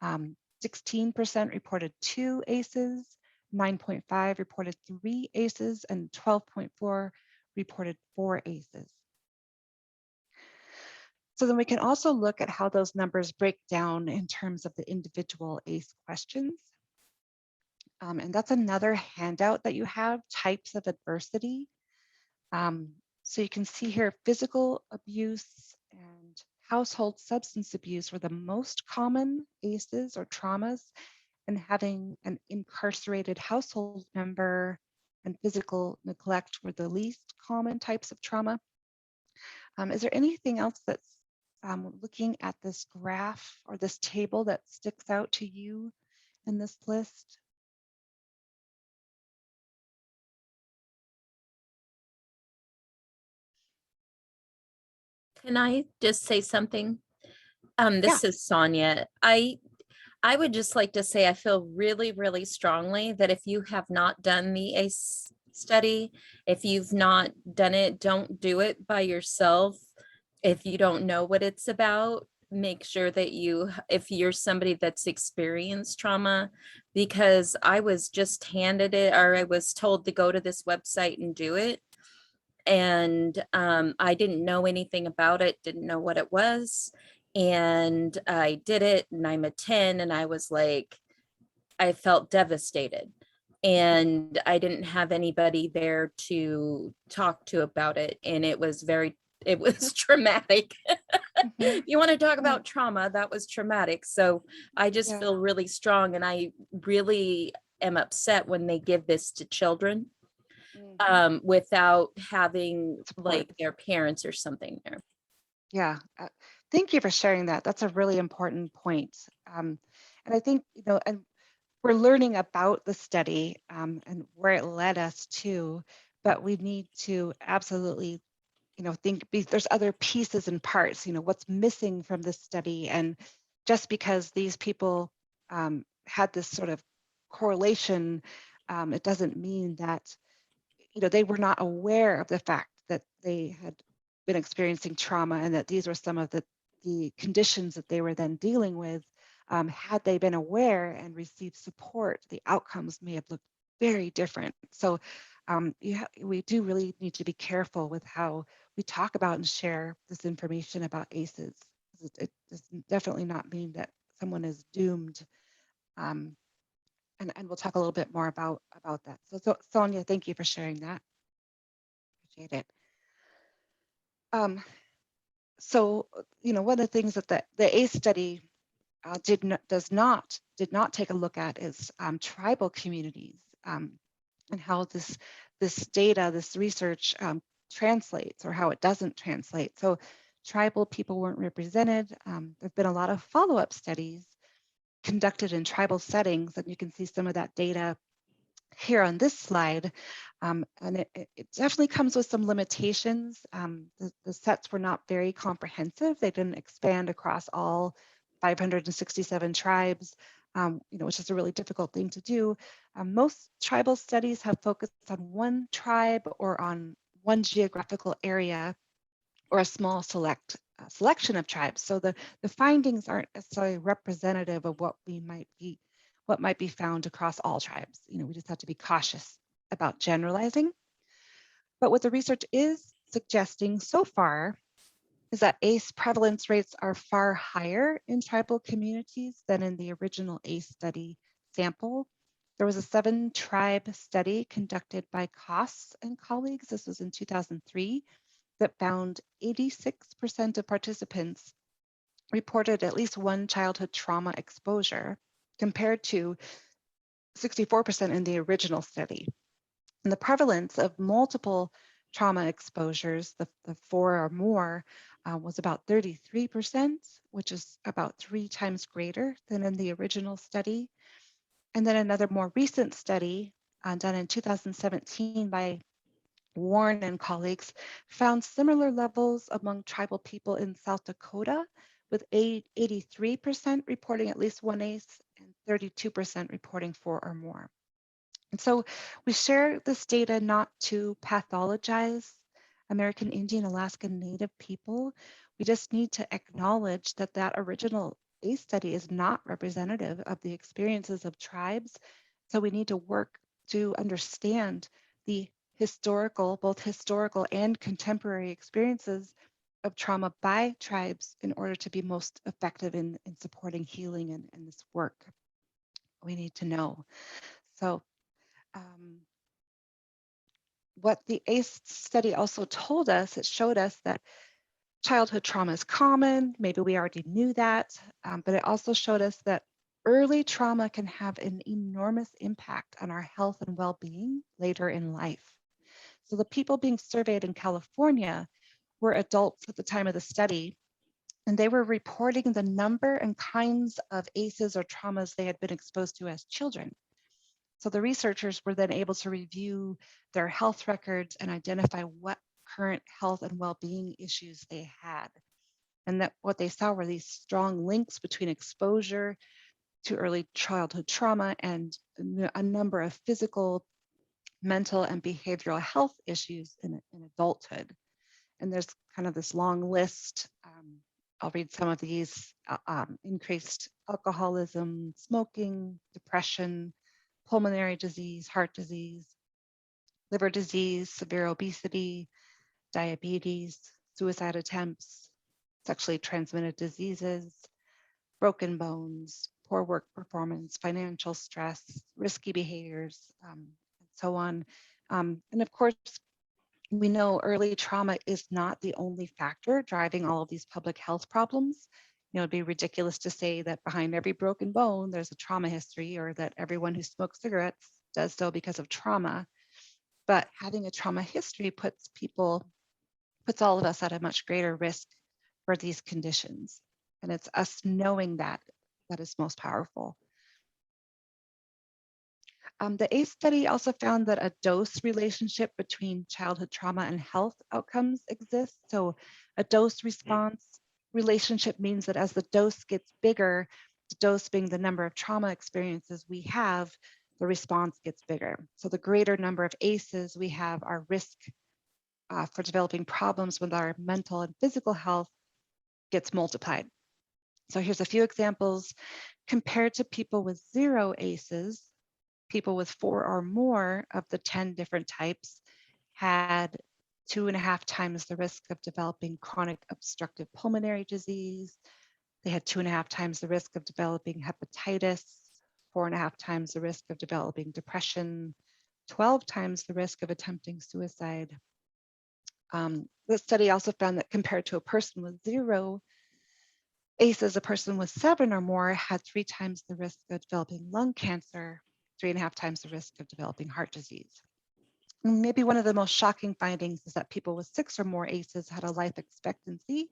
16% reported 2 ACEs, 9.5 reported 3 ACEs, and 12.4 reported 4 ACEs. So then we can also look at how those numbers break down in terms of the individual ACE questions. And that's another handout that you have, types of adversity. So you can see here, physical abuse and household substance abuse were the most common ACEs or traumas, and having an incarcerated household member and physical neglect were the least common types of trauma. Is there anything else that's looking at this graph or this table that sticks out to you in this list? Can I just say something? This is Sonia. I would just like to say I feel really, really strongly that if you have not done the ACE study, if you've not done it, don't do it by yourself. If you don't know what it's about, make sure that if you're somebody that's experienced trauma, because I was just handed it, or I was told to go to this website and do it. And I didn't know anything about it, didn't know what it was. And I did it, and I'm a 10, and I was like, I felt devastated. And I didn't have anybody there to talk to about it. And it was traumatic. You want to talk about trauma, that was traumatic. So I just feel really strong, and I really am upset when they give this to children without having like their parents or something there. Yeah. Thank you for sharing that. That's a really important point. And I think, and we're learning about the study and where it led us to, but we need to absolutely, there's other pieces and parts, what's missing from this study. And just because these people had this sort of correlation, it doesn't mean that they were not aware of the fact that they had been experiencing trauma and that these were some of the conditions that they were then dealing with. Had they been aware and received support, the outcomes may have looked very different. So we do really need to be careful with how we talk about and share this information about ACEs. It does definitely not mean that someone is doomed. Um, and we'll talk a little bit more about that. So Sonia, thank you for sharing that. Appreciate it. So, one of the things that the ACE study did not take a look at is tribal communities and how this data, this research translates or how it doesn't translate. So tribal people weren't represented. There've been a lot of follow-up studies conducted in tribal settings, and you can see some of that data here on this slide. And it definitely comes with some limitations. The sets were not very comprehensive. They didn't expand across all 567 tribes, which is a really difficult thing to do. Most tribal studies have focused on one tribe or on one geographical area or a small selection of tribes. So the findings aren't necessarily representative of what might be found across all tribes. We just have to be cautious about generalizing. But what the research is suggesting so far is that ACE prevalence rates are far higher in tribal communities than in the original ACE study sample. There was a 7-tribe study conducted by Koss and colleagues. This was in 2003 that found 86% of participants reported at least one childhood trauma exposure, compared to 64% in the original study. And the prevalence of multiple trauma exposures, the 4 or more, was about 33%, which is about 3 times greater than in the original study. And then another more recent study done in 2017 by Warren and colleagues found similar levels among tribal people in South Dakota, with 83% reporting at least one ACE and 32% reporting 4 or more. And so we share this data not to pathologize American Indian, Alaskan Native people. We just need to acknowledge that that original ACE study is not representative of the experiences of tribes. So we need to work to understand the both historical and contemporary experiences of trauma by tribes in order to be most effective in supporting healing and this work. We need to know. So what the ACE study also told us, it showed us that childhood trauma is common. Maybe we already knew that, but it also showed us that early trauma can have an enormous impact on our health and well-being later in life. So the people being surveyed in California were adults at the time of the study, and they were reporting the number and kinds of ACEs or traumas they had been exposed to as children. So the researchers were then able to review their health records and identify what current health and well-being issues they had. And that what they saw were these strong links between exposure to early childhood trauma and a number of physical, mental, and behavioral health issues in adulthood. And there's kind of this long list. I'll read some of these: increased alcoholism, smoking, depression, pulmonary disease, heart disease, liver disease, severe obesity, diabetes, suicide attempts, sexually transmitted diseases, broken bones, poor work performance, financial stress, risky behaviors, and so on. And of course, we know early trauma is not the only factor driving all of these public health problems. It'd be ridiculous to say that behind every broken bone, there's a trauma history, or that everyone who smokes cigarettes does so because of trauma. But having a trauma history puts all of us at a much greater risk for these conditions. And it's us knowing that that is most powerful. The ACE study also found that a dose relationship between childhood trauma and health outcomes exists. So a dose response relationship means that as the dose gets bigger, the dose being the number of trauma experiences we have, the response gets bigger. So the greater number of ACEs we have, our risk for developing problems with our mental and physical health gets multiplied. So here's a few examples. Compared to people with 0 ACEs, people with 4 or more of the 10 different types had 2.5 times the risk of developing chronic obstructive pulmonary disease. They had 2.5 times the risk of developing hepatitis, 4.5 times the risk of developing depression, 12 times the risk of attempting suicide. The study also found that compared to a person with 0 ACEs, a person with 7 or more had 3 times the risk of developing lung cancer, 3.5 times the risk of developing heart disease. And maybe one of the most shocking findings is that people with 6 or more ACEs had a life expectancy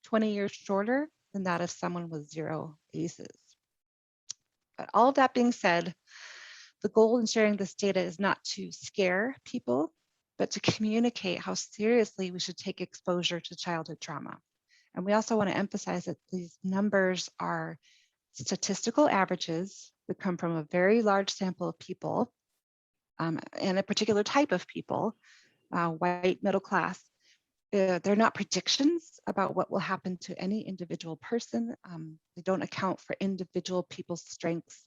20 years shorter than that of someone with 0 ACEs. But all of that being said, the goal in sharing this data is not to scare people, but to communicate how seriously we should take exposure to childhood trauma. And we also want to emphasize that these numbers are statistical averages that come from a very large sample of people and a particular type of people, white, middle class. They're not predictions about what will happen to any individual person. They don't account for individual people's strengths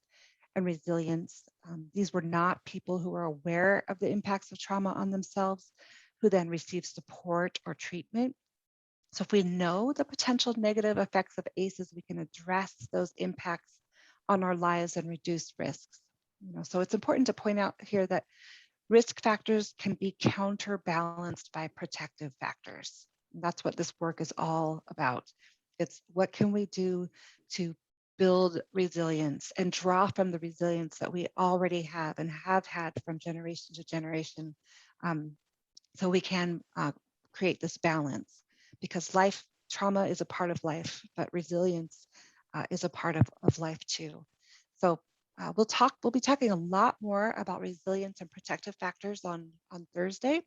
and resilience. These were not people who were aware of the impacts of trauma on themselves, who then received support or treatment. So if we know the potential negative effects of ACEs, we can address those impacts on our lives and reduce risks. So it's important to point out here that risk factors can be counterbalanced by protective factors. And that's what this work is all about. It's what can we do to build resilience and draw from the resilience that we already have and have had from generation to generation, so we can create this balance, because trauma is a part of life, but resilience is a part of life too. So we'll be talking a lot more about resilience and protective factors on Thursday.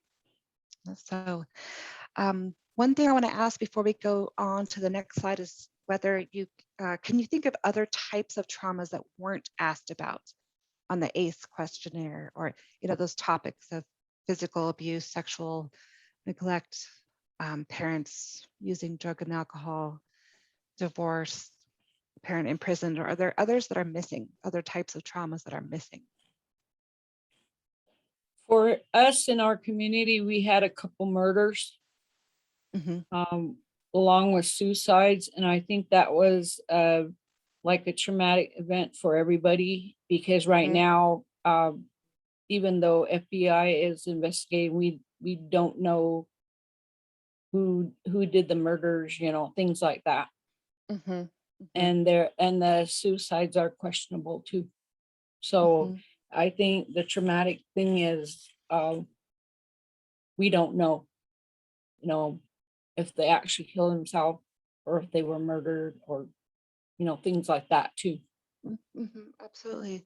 So one thing I want to ask before we go on to the next slide is whether you can you think of other types of traumas that weren't asked about on the ACE questionnaire, or those topics of physical abuse, sexual neglect, parents using drug and alcohol, divorce, parent imprisoned, or are there others that are missing, other types of traumas that are missing? For us in our community, we had a couple murders, along with suicides. And I think that was like a traumatic event for everybody, because right now, even though FBI is investigating, we don't know who did the murders, things like that. And the suicides are questionable too. So I think the traumatic thing is we don't know, if they actually killed themselves or if they were murdered, or things like that too. Absolutely.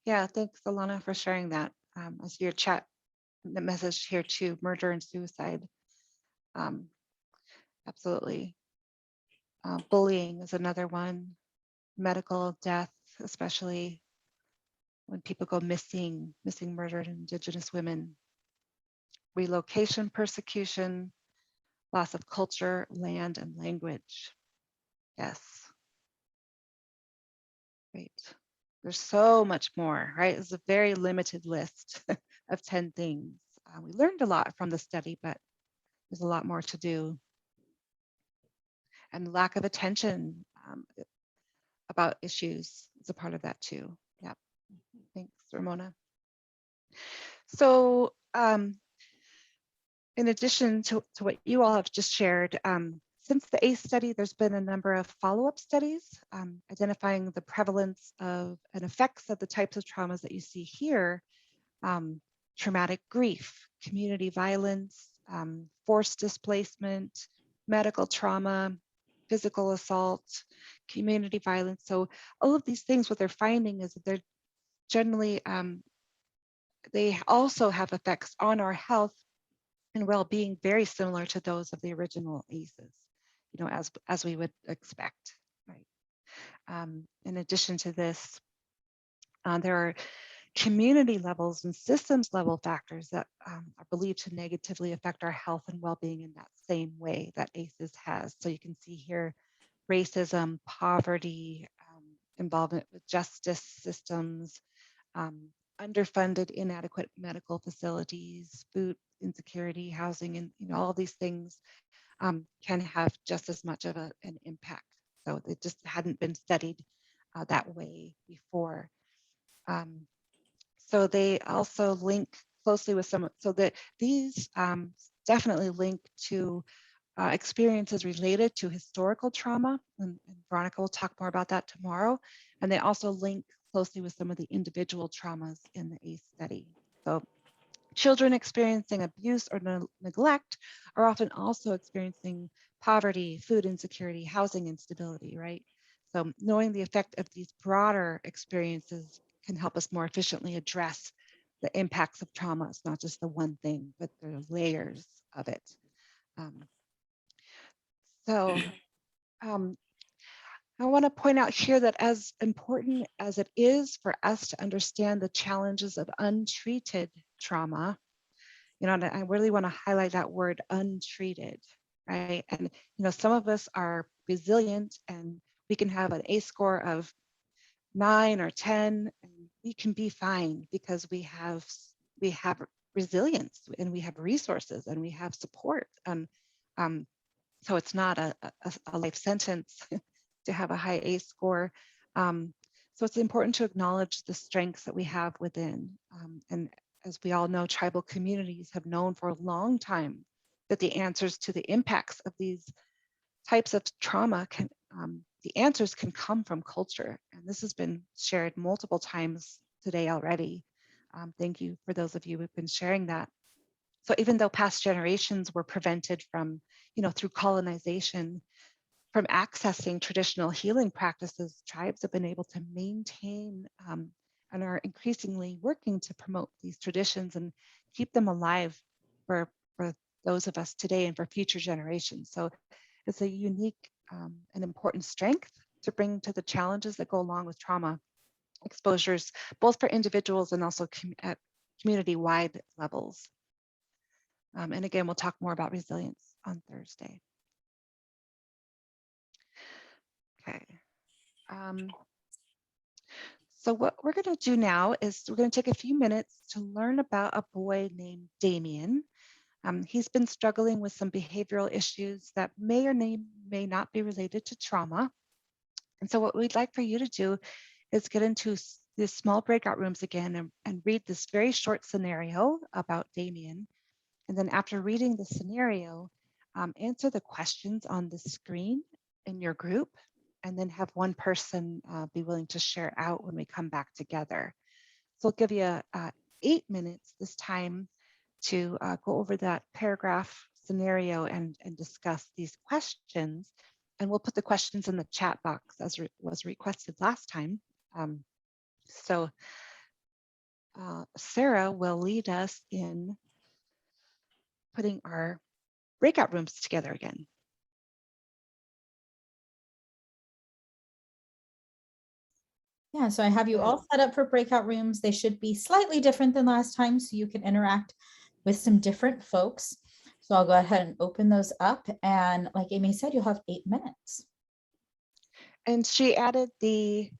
Yeah, thanks, Alana, for sharing that. I see your chat, the message here too, murder and suicide. Absolutely. Bullying is another one. Medical death, especially when people go missing murdered Indigenous women. Relocation, persecution, loss of culture, land, and language. Yes. Great. There's so much more, right? It's a very limited list of 10 things. We learned a lot from the study, but there's a lot more to do. And lack of attention about issues is a part of that too. Yeah. Thanks, Ramona. So in addition to what you all have just shared, since the ACE study, there's been a number of follow-up studies identifying the prevalence of and effects of the types of traumas that you see here: traumatic grief, community violence, forced displacement, medical trauma, physical assault, community violence. So all of these things, what they're finding is that they're generally, they also have effects on our health and well-being very similar to those of the original ACEs, you know, as we would expect, right? In addition to this, there are community levels and systems level factors that are believed to negatively affect our health and well-being in that same way that ACEs has. So you can see here racism, poverty, involvement with justice systems, underfunded, inadequate medical facilities, food insecurity, housing, and all of these things can have just as much of an impact. So it just hadn't been studied that way before. So they also link closely with some, so that these definitely link to experiences related to historical trauma, and Veronica will talk more about that tomorrow. And they also link closely with some of the individual traumas in the ACE study. So children experiencing abuse or neglect are often also experiencing poverty, food insecurity, housing instability, right? So knowing the effect of these broader experiences can help us more efficiently address the impacts of trauma. It's not just the one thing, but there are layers of it. So I want to point out here that as important as it is for us to understand the challenges of untreated trauma, and I really want to highlight that word untreated, right? And, some of us are resilient and we can have an ACE score of 9 or 10, and we can be fine because we have resilience and we have resources and we have support. So it's not a life sentence to have a high ACE score. So it's important to acknowledge the strengths that we have within. And as we all know, tribal communities have known for a long time that the answers to the impacts of these types of trauma the answers can come from culture. And this has been shared multiple times today already. Thank you for those of you who've been sharing that. So even though past generations were prevented from, through colonization, from accessing traditional healing practices, tribes have been able to maintain and are increasingly working to promote these traditions and keep them alive for those of us today and for future generations. So it's a unique and important strength to bring to the challenges that go along with trauma exposures, both for individuals and also at community-wide levels. And again, we'll talk more about resilience on Thursday. Okay. So what we're going to do now is we're going to take a few minutes to learn about a boy named Damien. He's been struggling with some behavioral issues that may or may not be related to trauma. And so what we'd like for you to do is get into these small breakout rooms again and read this very short scenario about Damien. And then after reading the scenario, answer the questions on the screen in your group, and then have one person be willing to share out when we come back together. So I'll give you 8 minutes this time to go over that paragraph scenario and discuss these questions. And we'll put the questions in the chat box as was requested last time. So Sarah will lead us in putting our breakout rooms together again. Yeah, so I have you all set up for breakout rooms. They should be slightly different than last time, so you can interact with some different folks. So I'll go ahead and open those up. And like Amy said, you'll have 8 minutes. And she added the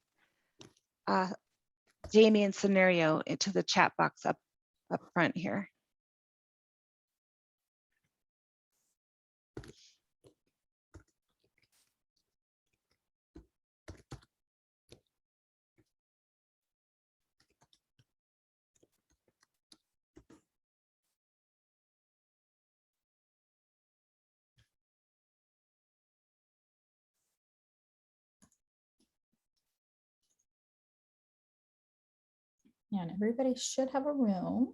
Damien scenario into the chat box up front here. And everybody should have a room.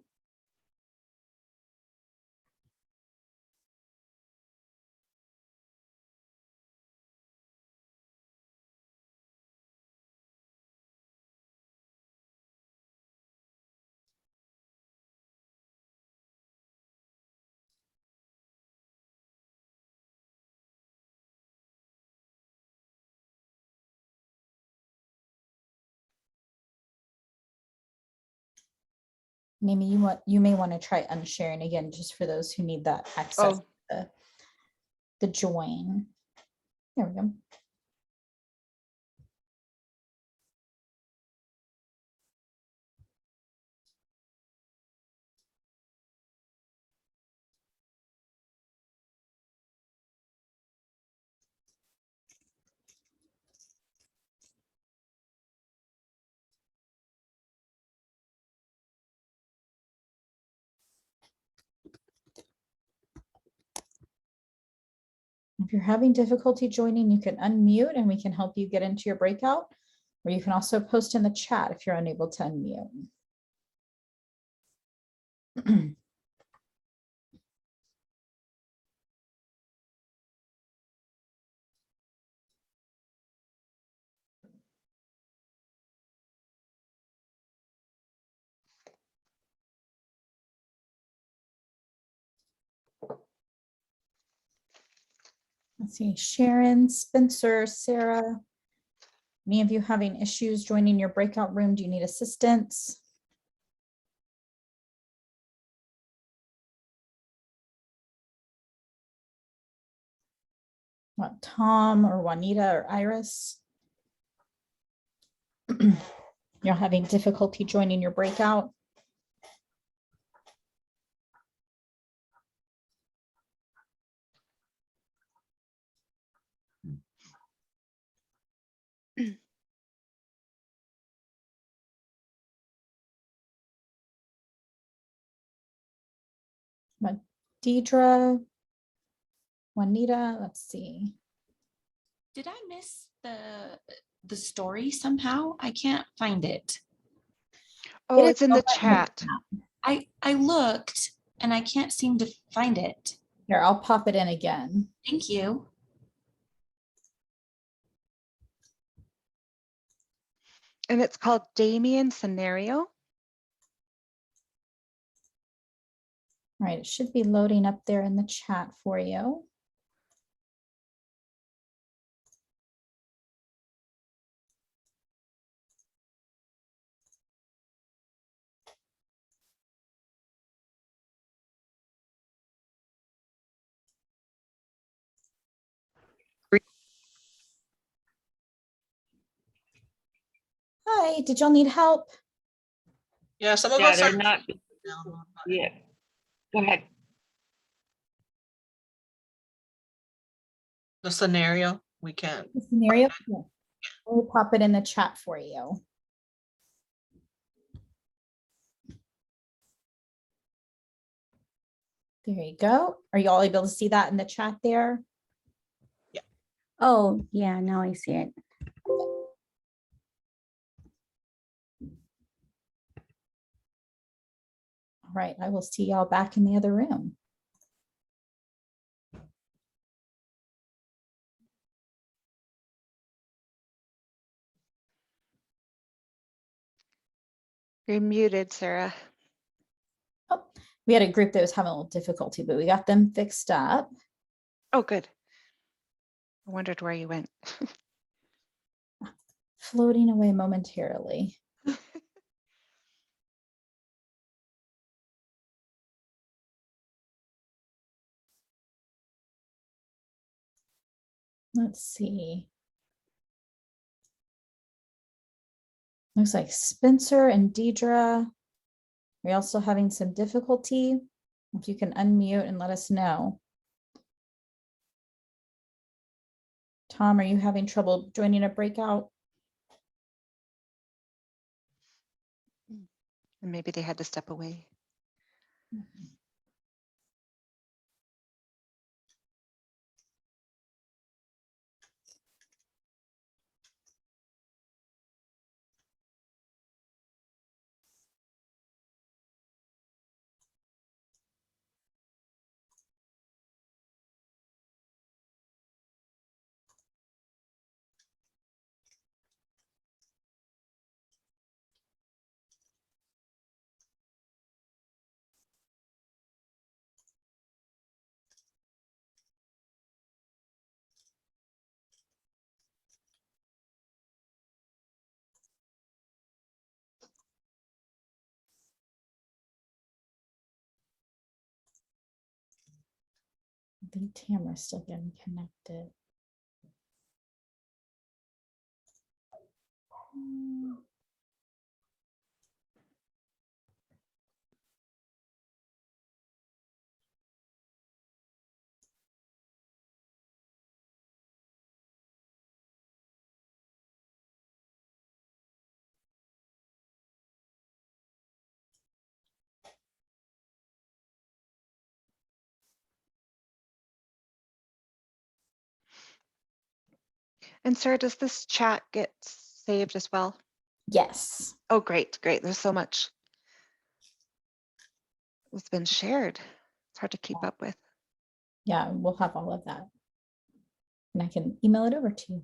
Amy, you may want to try unsharing again, just for those who need that access Oh, to the join. There we go. If you're having difficulty joining, you can unmute and we can help you get into your breakout, or you can also post in the chat if you're unable to unmute. Let's see, Sharon, Spencer, Sarah. Any of you having issues joining your breakout room? Do you need assistance? What, Tom or Juanita or Iris? You're having difficulty joining your breakout? What, Deidre, Juanita, let's see. Did I miss the story somehow? I can't find it. Oh, it's in the chat. I looked and I can't seem to find it. Here, I'll pop it in again. Thank you. And it's called Damien Scenario. All right, it should be loading up there in the chat for you. Hi, did y'all need help? Yeah, some of Yeah, us they're are. not. Yeah, go ahead. The scenario, we can't. The scenario? Yeah. We'll pop it in the chat for you. There you go. Are you all able to see that in the chat there? Oh, yeah, now I see it. All right, I will see y'all back in the other room. You're muted, Sarah. Oh, we had a group that was having a little difficulty, but we got them fixed up. Oh, good. I wondered where you went. Floating away momentarily. Let's see. Looks like Spencer and Deidre. We're also having some difficulty. If you can unmute and let us know. Tom, are you having trouble joining a breakout? And maybe they had to step away. think Tamara's still getting connected. And Sarah, does this chat get saved as well? Yes. Oh, great, great. There's so much that's been shared. It's hard to keep up with. Yeah, we'll have all of that. And I can email it over to you.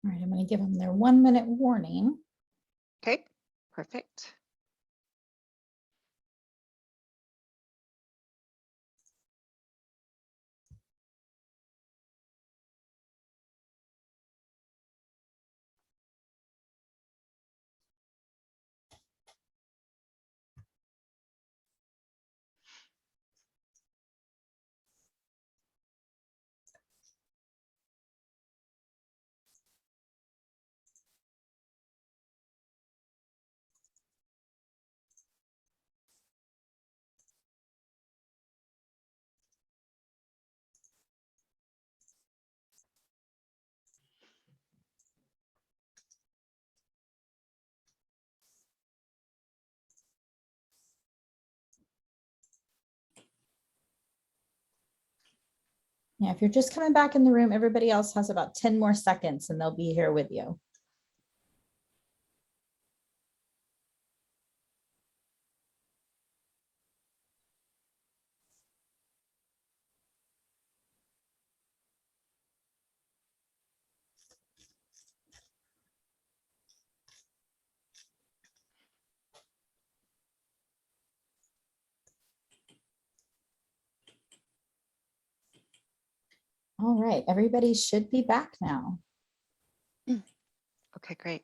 All right, I'm going to give them their 1 minute warning. Okay, perfect. Yeah, if you're just coming back in the room, everybody else has about 10 more seconds and they'll be here with you. All right, everybody should be back now. Okay, great.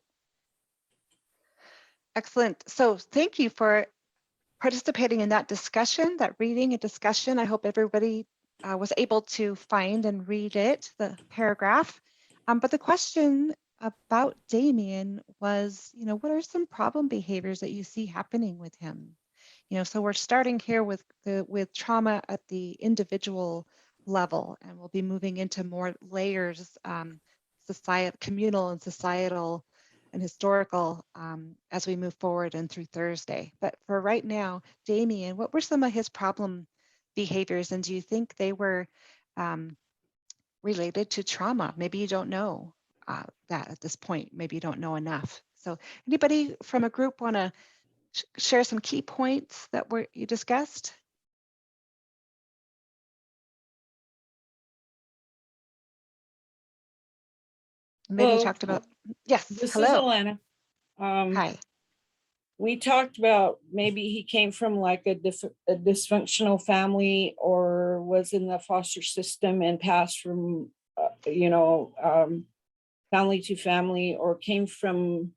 Excellent. So thank you for participating in that discussion, that reading and discussion. I hope everybody was able to find and read it, the paragraph. But the question about Damien was, what are some problem behaviors that you see happening with him? So we're starting here with trauma at the individual level, and we'll be moving into more layers, communal and societal and historical, as we move forward and through Thursday. But for right now, Damien, what were some of his problem behaviors, and do you think they were related to trauma? Maybe you don't know that at this point. Maybe you don't know enough. So anybody from a group want to share some key points that you discussed? Maybe you talked about, yes, This hello. is Alana. Hi. We talked about maybe he came from like a dysfunctional family or was in the foster system and passed from, family to family, or came from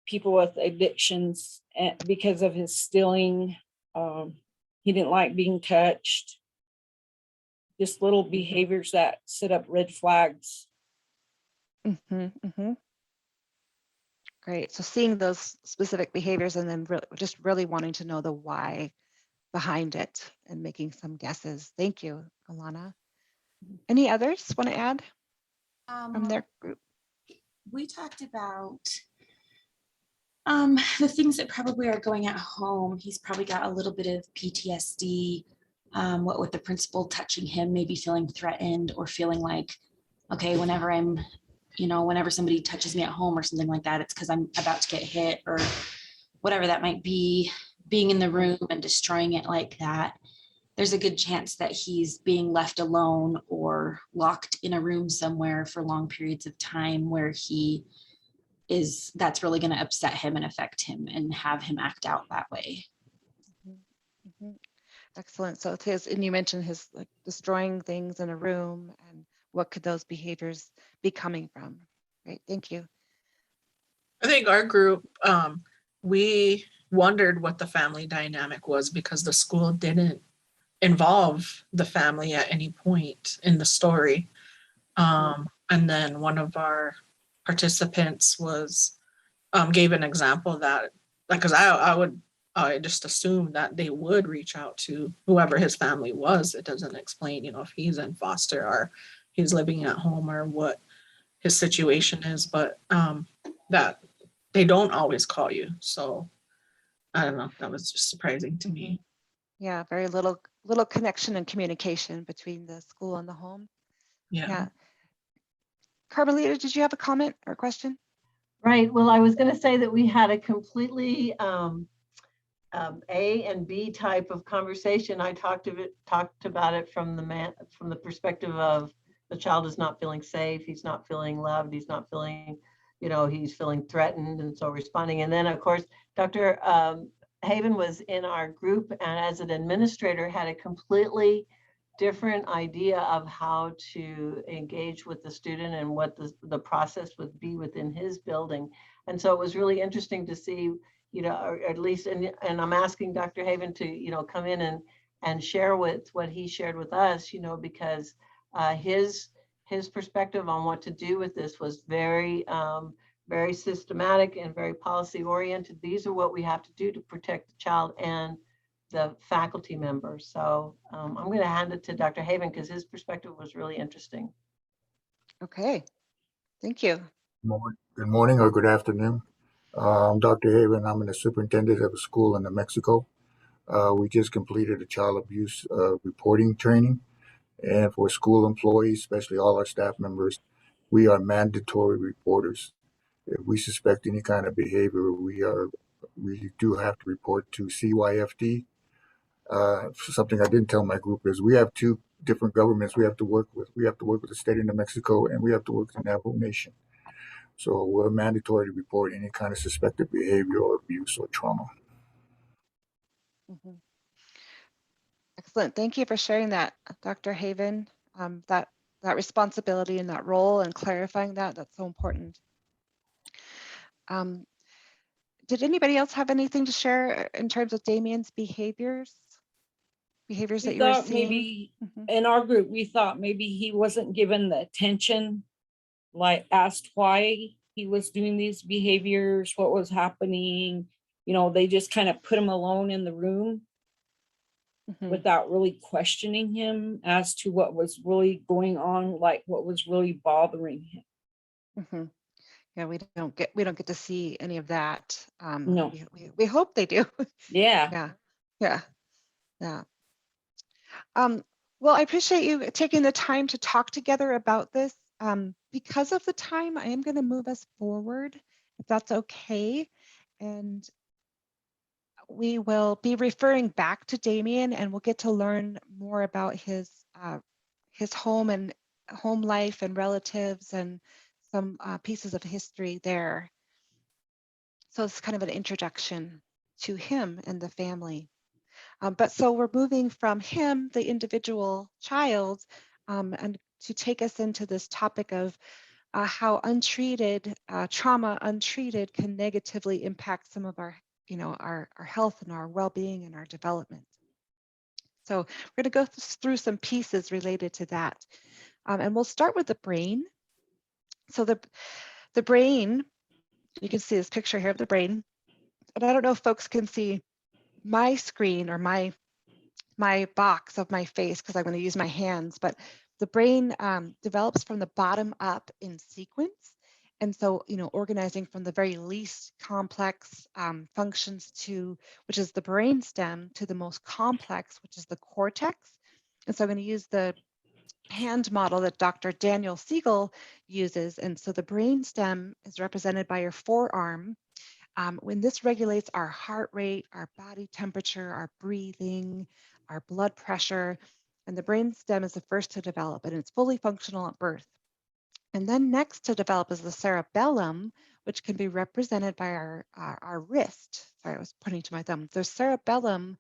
people with addictions because of his stealing. He didn't like being touched. Just little behaviors that set up red flags. Great. So seeing those specific behaviors and then just really wanting to know the why behind it and making some guesses. Thank you, Alana. Any others want to add from their group? We talked about the things that probably are going at home. He's probably got a little bit of PTSD, what with the principal touching him, maybe feeling threatened or feeling like, okay, whenever somebody touches me at home or something like that, it's because I'm about to get hit or whatever that might be, being in the room and destroying it like that. There's a good chance that he's being left alone or locked in a room somewhere for long periods of time where that's really going to upset him and affect him and have him act out that way. Excellent. So and you mentioned his like destroying things in a room, and what could those behaviors be coming from? Great, thank you. I think our group, we wondered what the family dynamic was because the school didn't involve the family at any point in the story. And then one of our participants gave an example that, because I just assumed that they would reach out to whoever his family was. It doesn't explain, if he's in foster or he's living at home or what his situation is, but that they don't always call you. So I don't know, that was just surprising to me. Yeah, very little connection and communication between the school and the home. Yeah. Carmelita, did you have a comment or question? Right. Well, I was going to say that we had a completely A and B type of conversation. I talked about it from the perspective of the child is not feeling safe. He's not feeling loved. He's not feeling, he's feeling threatened, and so responding. And then, of course, Dr. Haven was in our group, and as an administrator, had a completely different idea of how to engage with the student and what the process would be within his building. And so it was really interesting to see, or at least, and I'm asking Dr. Haven to, come in and share with what he shared with us, because his perspective on what to do with this was very, very systematic and very policy oriented. These are what we have to do to protect the child and the faculty members. So I'm going to hand it to Dr. Haven because his perspective was really interesting. Okay, thank you. Good morning or good afternoon. I'm Dr. Haven. I'm the superintendent of a school in New Mexico. We just completed a child abuse reporting training. And for school employees, especially all our staff members, we are mandatory reporters. If we suspect any kind of behavior, we do have to report to CYFD. Something I didn't tell my group is we have two different governments we have to work with. We have to work with the state of New Mexico, and we have to work with the Navajo Nation. So we're mandatory to report any kind of suspected behavior or abuse or trauma. Excellent. Thank you for sharing that, Dr. Haven. That responsibility and that role and clarifying that's so important. Did anybody else have anything to share in terms of Damien's behaviors? behaviors We that you were thought seeing? maybe Mhm. in our group, we thought maybe he wasn't given the attention, like asked why he was doing these behaviors, what was happening. You know, they just kind of put him alone in the room Mhm. without really questioning him as to what was really going on, like what was really bothering him. Mhm. Yeah, we don't get to see any of that. No. We hope they do. Yeah. Yeah, yeah, yeah. Um, well, I appreciate you taking the time to talk together about this. Because of the time, I am going to move us forward, if that's okay. And we will be referring back to Damien, and we'll get to learn more about his home and home life and relatives and some pieces of history there. So it's kind of an introduction to him and the family. But so we're moving from him, the individual child, and to take us into this topic of how untreated trauma, untreated, can negatively impact some of our, our health and our well-being and our development. So we're going to go through some pieces related to that, and we'll start with the brain. So the brain, you can see this picture here of the brain, and I don't know if folks can see my screen or my box of my face because I'm going to use my hands, but the brain develops from the bottom up in sequence. And so, organizing from the very least complex functions to, which is the brain stem, to the most complex, which is the cortex. And so I'm going to use the hand model that Dr. Daniel Siegel uses. And so the brain stem is represented by your forearm. When this regulates our heart rate, our body temperature, our breathing, our blood pressure, and the brain stem is the first to develop, and it's fully functional at birth. And then next to develop is the cerebellum, which can be represented by our wrist. Sorry, I was pointing to my thumb. The cerebellum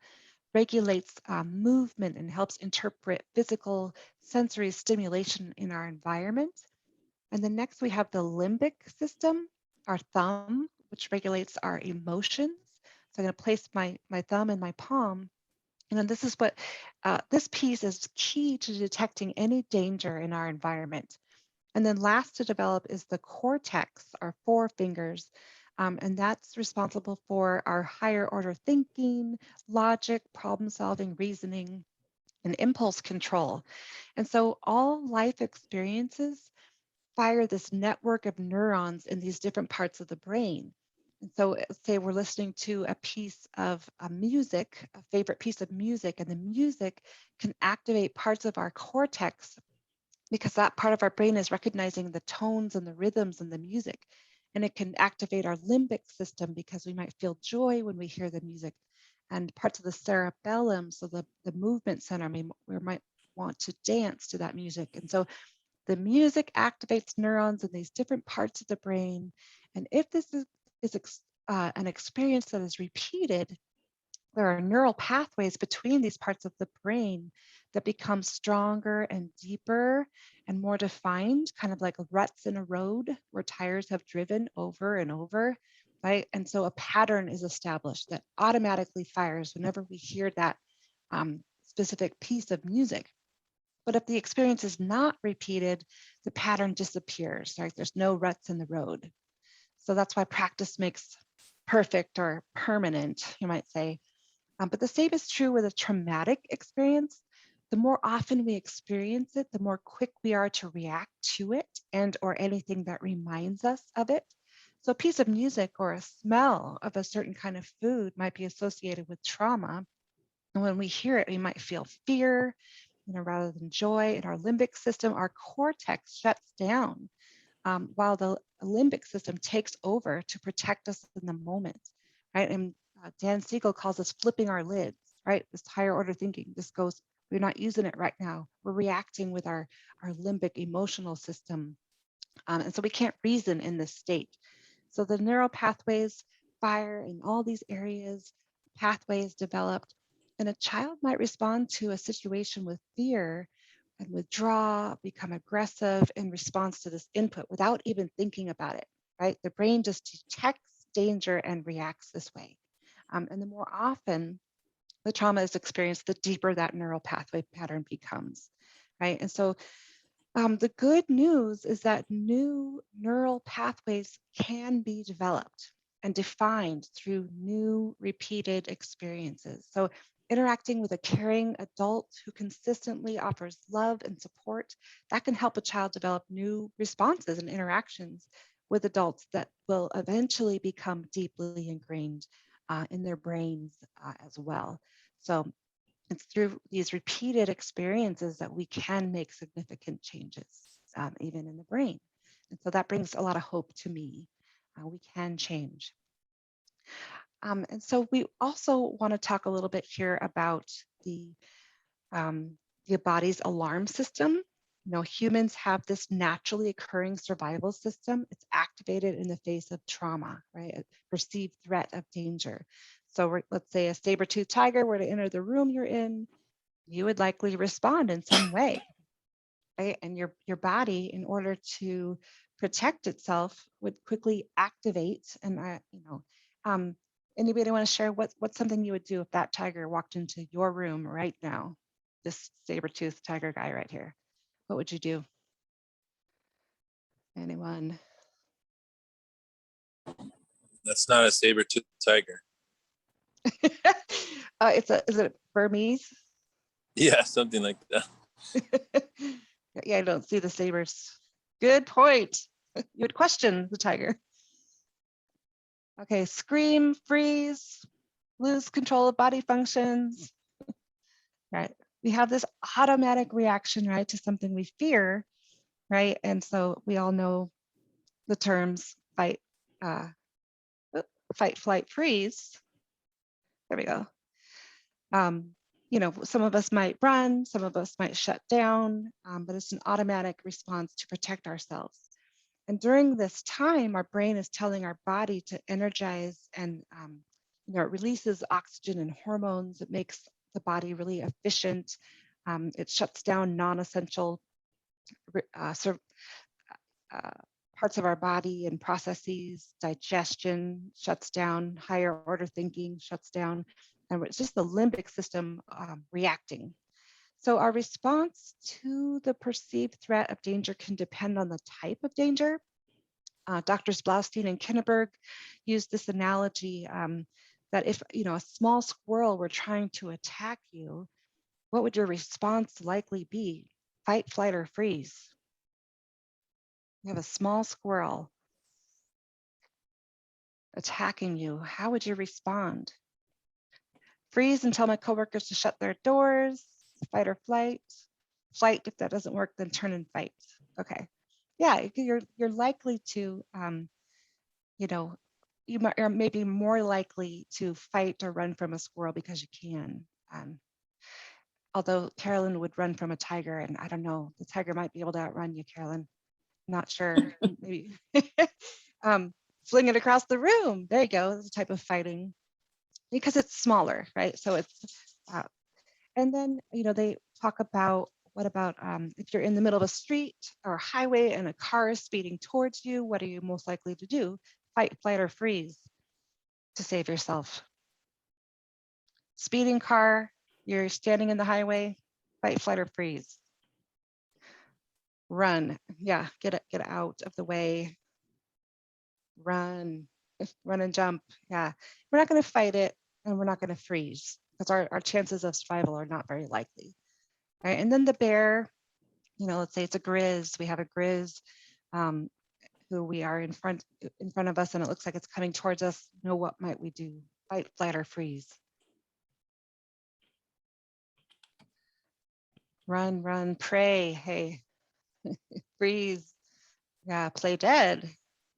regulates movement and helps interpret physical sensory stimulation in our environment. And then next we have the limbic system, our thumb, which regulates our emotions. So I'm going to place my thumb in my palm. And then this is what, this piece is key to detecting any danger in our environment. And then last to develop is the cortex, our four fingers. And that's responsible for our higher order thinking, logic, problem solving, reasoning, and impulse control. And so all life experiences fire this network of neurons in these different parts of the brain. And so say we're listening to a piece of music, a favorite piece of music, and the music can activate parts of our cortex because that part of our brain is recognizing the tones and the rhythms and the music. And it can activate our limbic system because we might feel joy when we hear the music. And parts of the cerebellum, so the movement center, we might want to dance to that music. And so the music activates neurons in these different parts of the brain. And if this is an experience that is repeated, there are neural pathways between these parts of the brain that become stronger and deeper and more defined, kind of like ruts in a road where tires have driven over and over, right? And so a pattern is established that automatically fires whenever we hear that specific piece of music. But if the experience is not repeated, the pattern disappears, right? There's no ruts in the road. So that's why practice makes perfect or permanent, you might say. But the same is true with a traumatic experience. The more often we experience it, the more quick we are to react to it and or anything that reminds us of it. So a piece of music or a smell of a certain kind of food might be associated with trauma. And when we hear it, we might feel fear, rather than joy. In our limbic system, our cortex shuts down while the limbic system takes over to protect us in the moment, right? And Dan Siegel calls this flipping our lids, right? This higher order thinking. This goes, we're not using it right now. We're reacting with our limbic emotional system. And so we can't reason in this state. So the neural pathways fire in all these areas, pathways developed, and a child might respond to a situation with fear and withdraw, become aggressive in response to this input without even thinking about it, right? The brain just detects danger and reacts this way. And the more often the trauma is experienced, the deeper that neural pathway pattern becomes, right? And so the good news is that new neural pathways can be developed and defined through new repeated experiences. So interacting with a caring adult who consistently offers love and support, that can help a child develop new responses and interactions with adults that will eventually become deeply ingrained in their brains as well. So it's through these repeated experiences that we can make significant changes, even in the brain. And so that brings a lot of hope to me. We can change. And so we also want to talk a little bit here about the body's alarm system. You know, humans have this naturally occurring survival system. It's activated in the face of trauma, right? A perceived threat of danger. So let's say a saber-toothed tiger were to enter the room you're in, you would likely respond in some way, right? And your body, in order to protect itself, would quickly activate. And anybody want to share what's something you would do if that tiger walked into your room right now? This saber-toothed tiger guy right here. What would you do? Anyone? That's not a saber-toothed tiger. Is it Burmese? Yeah, something like that. Yeah, I don't see the sabers. Good point. You would question the tiger. Okay, scream, freeze, lose control of body functions. Right. We have this automatic reaction, right, to something we fear, right? And so we all know the terms fight, flight, freeze. There we go. Some of us might run, some of us might shut down, but it's an automatic response to protect ourselves. And during this time, our brain is telling our body to energize, and it releases oxygen and hormones. It makes the body really efficient. It shuts down non-essential parts of our body and processes. Digestion shuts down, higher order thinking shuts down, and it's just the limbic system reacting. So our response to the perceived threat of danger can depend on the type of danger. Doctors Blaustein and Kinneberg used this analogy that if a small squirrel were trying to attack you, what would your response likely be? Fight, flight, or freeze? You have a small squirrel attacking you. How would you respond? Freeze and tell my coworkers to shut their doors. Fight or flight. Flight, if that doesn't work, then turn and fight. Okay. Yeah, you're likely to, you might, or maybe more likely to fight or run from a squirrel because you can. Although Carolyn would run from a tiger, and I don't know, the tiger might be able to outrun you, Carolyn. Not sure. Maybe fling it across the room. There you go. That's a type of fighting because it's smaller, right? So it's, and then they talk about what about if you're in the middle of a street or highway and a car is speeding towards you, what are you most likely to do? Fight, flight, or freeze to save yourself. Speeding car, you're standing in the highway, fight, flight, or freeze. Run, yeah, get out of the way. Run and jump, yeah. We're not going to fight it, and we're not going to freeze because our chances of survival are not very likely. Right? And then the bear, let's say it's a grizz. We have a grizz who we are in front of us, and it looks like it's coming towards us. What might we do? Fight, flight, or freeze? Run, pray. Hey, freeze. Yeah, play dead.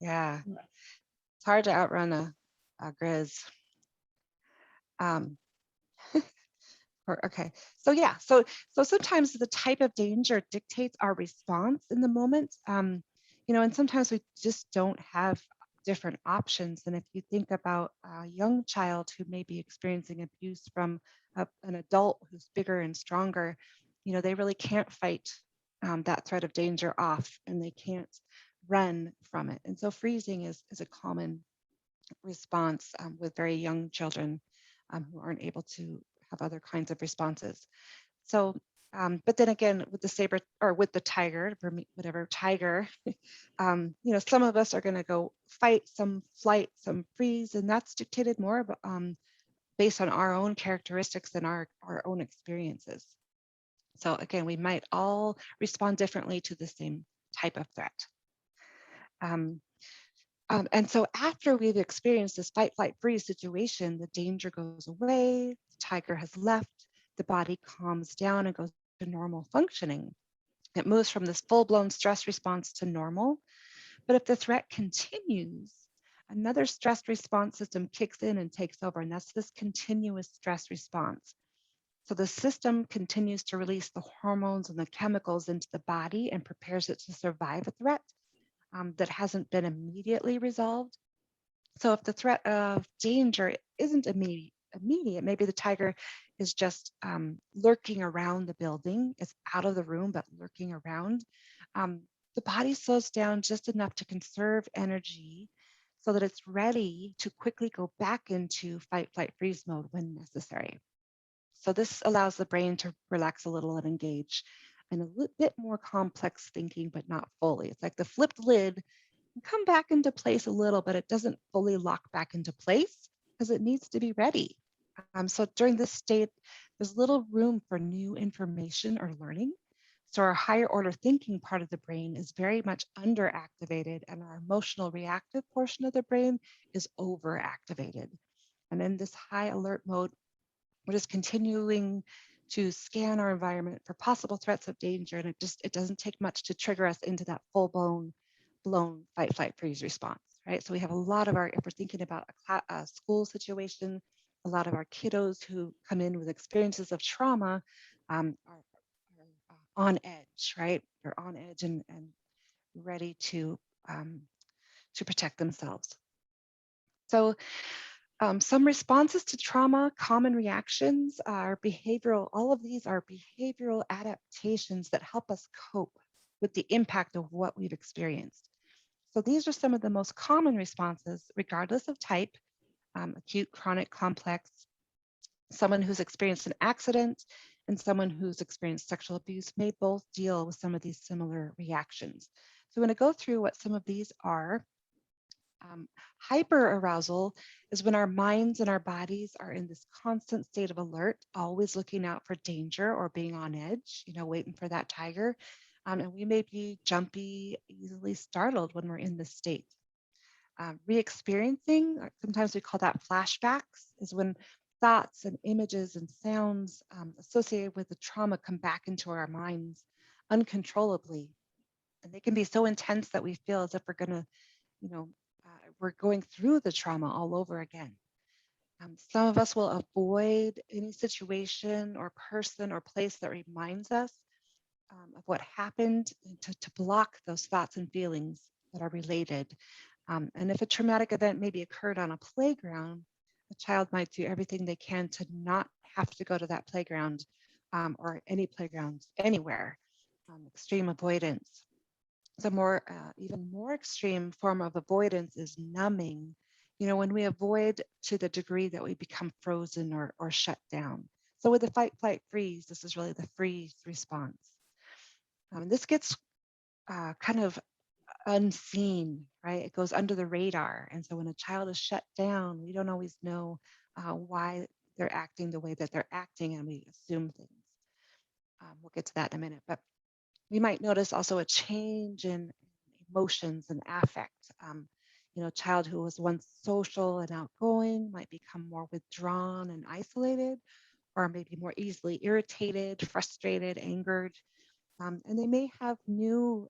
Yeah, it's hard to outrun a grizz. Okay, so yeah, so sometimes the type of danger dictates our response in the moment, and sometimes we just don't have different options. And if you think about a young child who may be experiencing abuse from an adult who's bigger and stronger, they really can't fight that threat of danger off, and they can't run from it. And so freezing is a common response with very young children who aren't able to have other kinds of responses. So, but then again, with the saber or with the tiger, whatever tiger, some of us are going to go fight, some flight, some freeze, and that's dictated more based on our own characteristics and our own experiences. So again, we might all respond differently to the same type of threat. And so after we've experienced this fight, flight, freeze situation, the danger goes away, the tiger has left, the body calms down and goes to normal functioning. It moves from this full-blown stress response to normal. But if the threat continues, another stress response system kicks in and takes over, and that's this continuous stress response. So the system continues to release the hormones and the chemicals into the body and prepares it to survive a threat that hasn't been immediately resolved. So if the threat of danger isn't immediate, maybe the tiger is just lurking around the building. It's out of the room, but lurking around. The body slows down just enough to conserve energy so that it's ready to quickly go back into fight, flight, freeze mode when necessary. So this allows the brain to relax a little and engage in a little bit more complex thinking, but not fully. It's like the flipped lid can come back into place a little, but it doesn't fully lock back into place because it needs to be ready. So during this state, there's little room for new information or learning. So our higher order thinking part of the brain is very much underactivated, and our emotional reactive portion of the brain is overactivated. And in this high alert mode, we're just continuing to scan our environment for possible threats of danger, and it doesn't take much to trigger us into that full-blown fight, flight, freeze response, right? So we have a lot of if we're thinking about a school situation, a lot of our kiddos who come in with experiences of trauma are on edge, right? They're on edge and ready to protect themselves. So some responses to trauma, common reactions are behavioral. All of these are behavioral adaptations that help us cope with the impact of what we've experienced. So these are some of the most common responses, regardless of type, acute, chronic, complex. Someone who's experienced an accident and someone who's experienced sexual abuse may both deal with some of these similar reactions. So I'm going to go through what some of these are. Hyperarousal is when our minds and our bodies are in this constant state of alert, always looking out for danger or being on edge, waiting for that tiger. And we may be jumpy, easily startled when we're in this state. Re-experiencing, sometimes we call that flashbacks, is when thoughts and images and sounds associated with the trauma come back into our minds uncontrollably. And they can be so intense that we feel as if we're going to, we're going through the trauma all over again. Some of us will avoid any situation or person or place that reminds us of what happened to block those thoughts and feelings that are related. And if a traumatic event maybe occurred on a playground, a child might do everything they can to not have to go to that playground or any playgrounds anywhere. Extreme avoidance. The even more extreme form of avoidance is numbing. When we avoid to the degree that we become frozen or shut down. So with the fight, flight, freeze, this is really the freeze response. This gets kind of unseen, right? It goes under the radar. And so when a child is shut down, we don't always know why they're acting the way that they're acting, and we assume things. We'll get to that in a minute, but we might notice also a change in emotions and affect. A child who was once social and outgoing might become more withdrawn and isolated, or maybe more easily irritated, frustrated, angered. And they may have new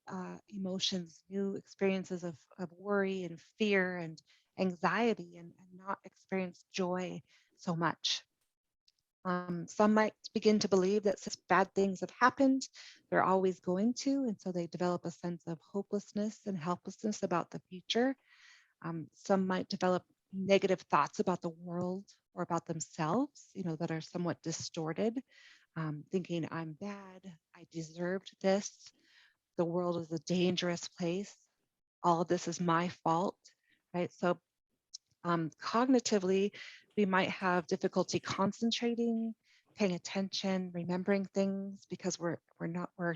emotions, new experiences of worry and fear and anxiety, and not experience joy so much. Some might begin to believe that since bad things have happened, they're always going to, and so they develop a sense of hopelessness and helplessness about the future. Some might develop negative thoughts about the world or about themselves, that are somewhat distorted, thinking I'm bad, I deserved this, the world is a dangerous place, all of this is my fault, right? So cognitively, we might have difficulty concentrating, paying attention, remembering things because we're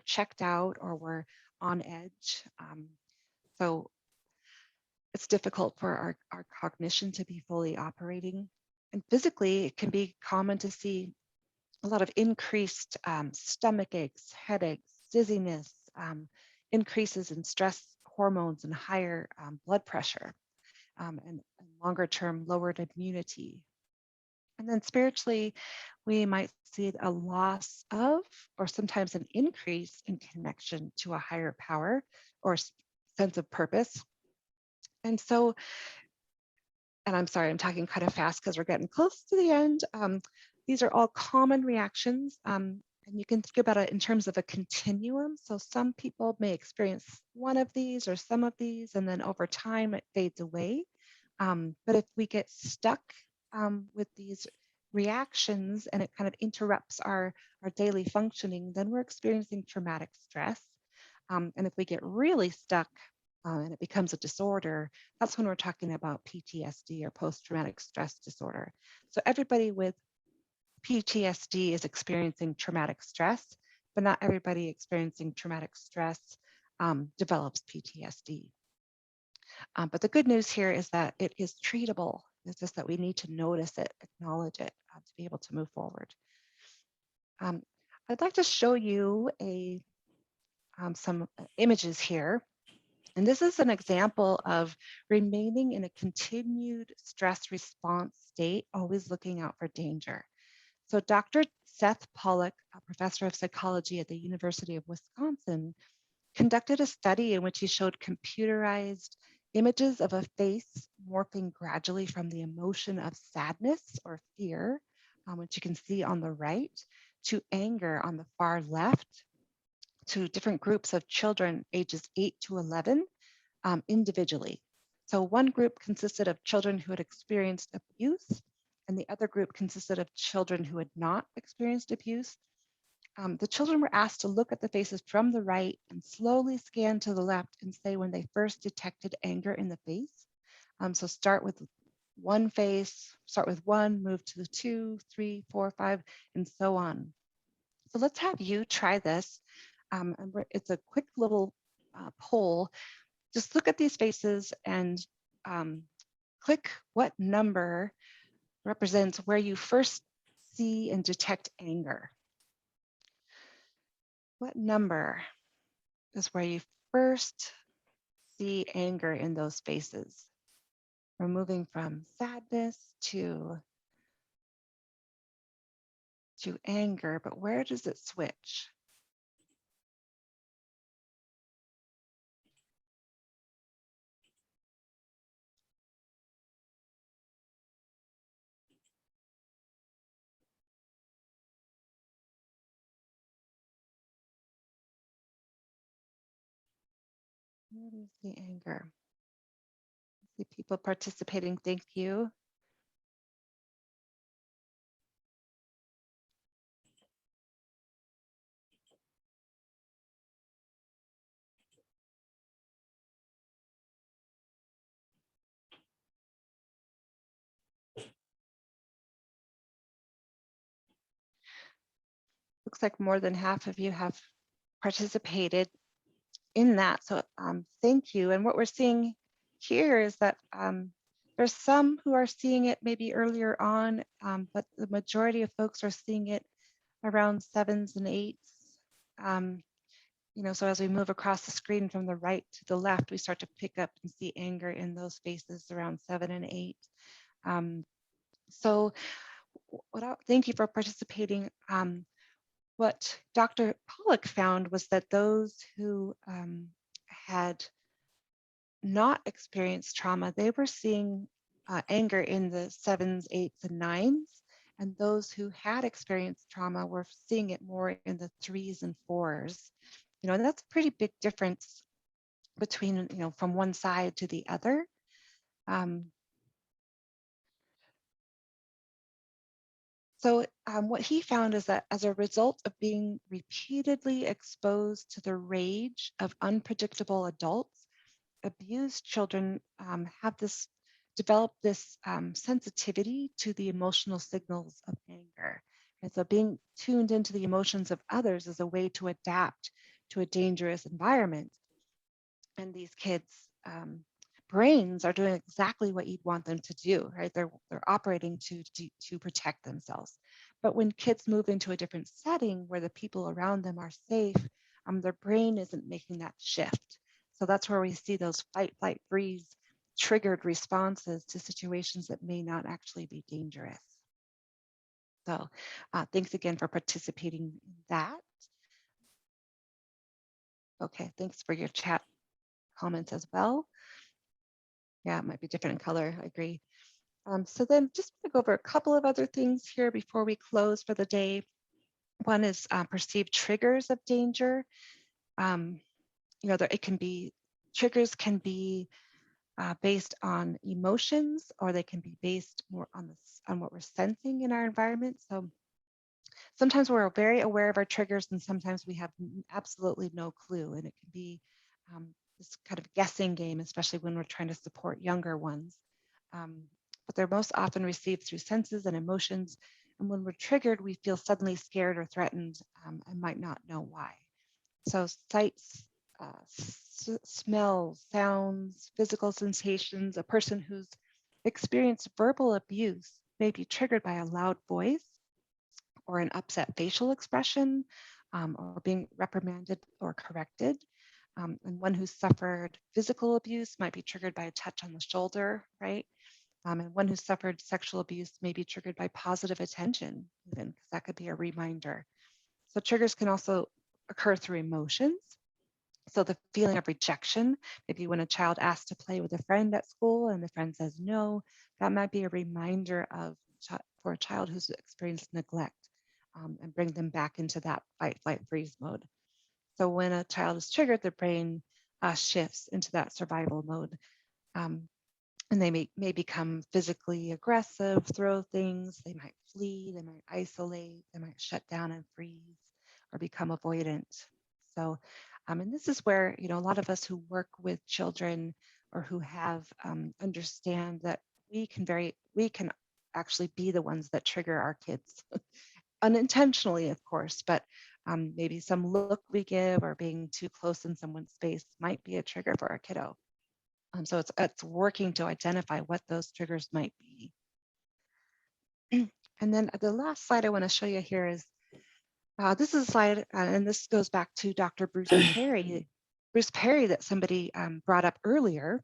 checked out or we're on edge. So it's difficult for our cognition to be fully operating. And physically, it can be common to see a lot of increased stomach aches, headaches, dizziness, increases in stress hormones and higher blood pressure, and longer term lowered immunity. And then spiritually, we might see a loss of, or sometimes an increase in connection to a higher power or sense of purpose. And so, and I'm sorry, I'm talking kind of fast because we're getting close to the end. These are all common reactions, and you can think about it in terms of a continuum. So some people may experience one of these or some of these, and then over time it fades away. But if we get stuck with these reactions and it kind of interrupts our daily functioning, then we're experiencing traumatic stress. And if we get really stuck and it becomes a disorder, that's when we're talking about PTSD or post-traumatic stress disorder. So everybody with PTSD is experiencing traumatic stress, but not everybody experiencing traumatic stress develops PTSD. But the good news here is that it is treatable. It's just that we need to notice it, acknowledge it to be able to move forward. I'd like to show you some images here. And this is an example of remaining in a continued stress response state, always looking out for danger. So Dr. Seth Pollack, a professor of psychology at the University of Wisconsin, conducted a study in which he showed computerized images of a face morphing gradually from the emotion of sadness or fear, which you can see on the right, to anger on the far left, to different groups of children ages 8 to 11 individually. So one group consisted of children who had experienced abuse, and the other group consisted of children who had not experienced abuse. The children were asked to look at the faces from the right and slowly scan to the left and say when they first detected anger in the face. So start with one face, start with one, move to the 2, 3, 4, 5, and so on. So let's have you try this. It's a quick little poll. Just look at these faces and click what number represents where you first see and detect anger. What number is where you first see anger in those faces? We're moving from sadness to anger, but where does it switch? Where is the anger? See people participating, thank you. Looks like more than half of you have participated in that. So thank you. And what we're seeing here is that there's some who are seeing it maybe earlier on, but the majority of folks are seeing it around 7s and 8s. So as we move across the screen from the right to the left, we start to pick up and see anger in those faces around 7 and 8. Thank you for participating. What Dr. Pollack found was that those who had not experienced trauma, they were seeing anger in the 7s, 8s, and 9s. And those who had experienced trauma were seeing it more in the 3s and 4s. And that's a pretty big difference between, from one side to the other. So what he found is that as a result of being repeatedly exposed to the rage of unpredictable adults, abused children have developed this sensitivity to the emotional signals of anger. And so being tuned into the emotions of others is a way to adapt to a dangerous environment. And these kids' brains are doing exactly what you'd want them to do, right? They're operating to protect themselves. But when kids move into a different setting where the people around them are safe, their brain isn't making that shift. So that's where we see those fight, flight, freeze triggered responses to situations that may not actually be dangerous. So thanks again for participating in that. Okay, thanks for your chat comments as well. Yeah, it might be different in color, I agree. So then just to go over a couple of other things here before we close for the day. One is perceived triggers of danger. It can be, triggers can be based on emotions, or they can be based more on what we're sensing in our environment. So sometimes we're very aware of our triggers and sometimes we have absolutely no clue. And it can be this kind of guessing game, especially when we're trying to support younger ones. But they're most often received through senses and emotions. And when we're triggered, we feel suddenly scared or threatened and might not know why. So sights, smells, sounds, physical sensations, a person who's experienced verbal abuse may be triggered by a loud voice or an upset facial expression, or being reprimanded or corrected. And one who's suffered physical abuse might be triggered by a touch on the shoulder, right? And one who suffered sexual abuse may be triggered by positive attention, even, because that could be a reminder. So triggers can also occur through emotions. So the feeling of rejection, maybe when a child asks to play with a friend at school and the friend says no, that might be a reminder for a child who's experienced neglect, and bring them back into that fight, flight, freeze mode. So when a child is triggered, their brain shifts into that survival mode. And they may become physically aggressive, throw things, they might flee, they might isolate, they might shut down and freeze, or become avoidant. So, and this is where, a lot of us who work with children or who have understand that we can actually be the ones that trigger our kids unintentionally, of course, but maybe some look we give or being too close in someone's space might be a trigger for a kiddo. So it's working to identify what those triggers might be. And then the last slide I want to show you here is, this is a slide, and this goes back to Dr. Bruce Perry. Bruce Perry that somebody brought up earlier.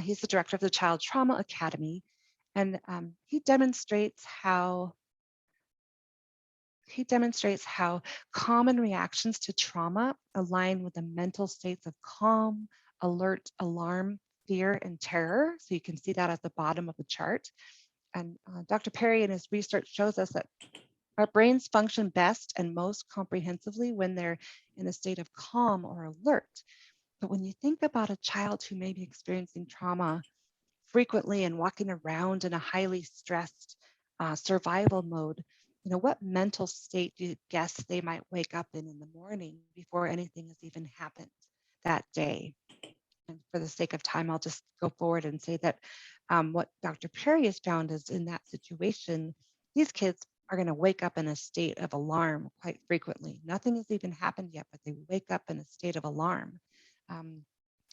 He's the director of the Child Trauma Academy, and he demonstrates how common reactions to trauma align with the mental states of calm, alert, alarm, fear, and terror. So you can see that at the bottom of the chart. And Dr. Perry and his research shows us that our brains function best and most comprehensively when they're in a state of calm or alert. But when you think about a child who may be experiencing trauma frequently and walking around in a highly stressed survival mode, what mental state do you guess they might wake up in the morning before anything has even happened that day? And for the sake of time, I'll just go forward and say that what Dr. Perry has found is in that situation, these kids are going to wake up in a state of alarm quite frequently. Nothing has even happened yet, but they wake up in a state of alarm. And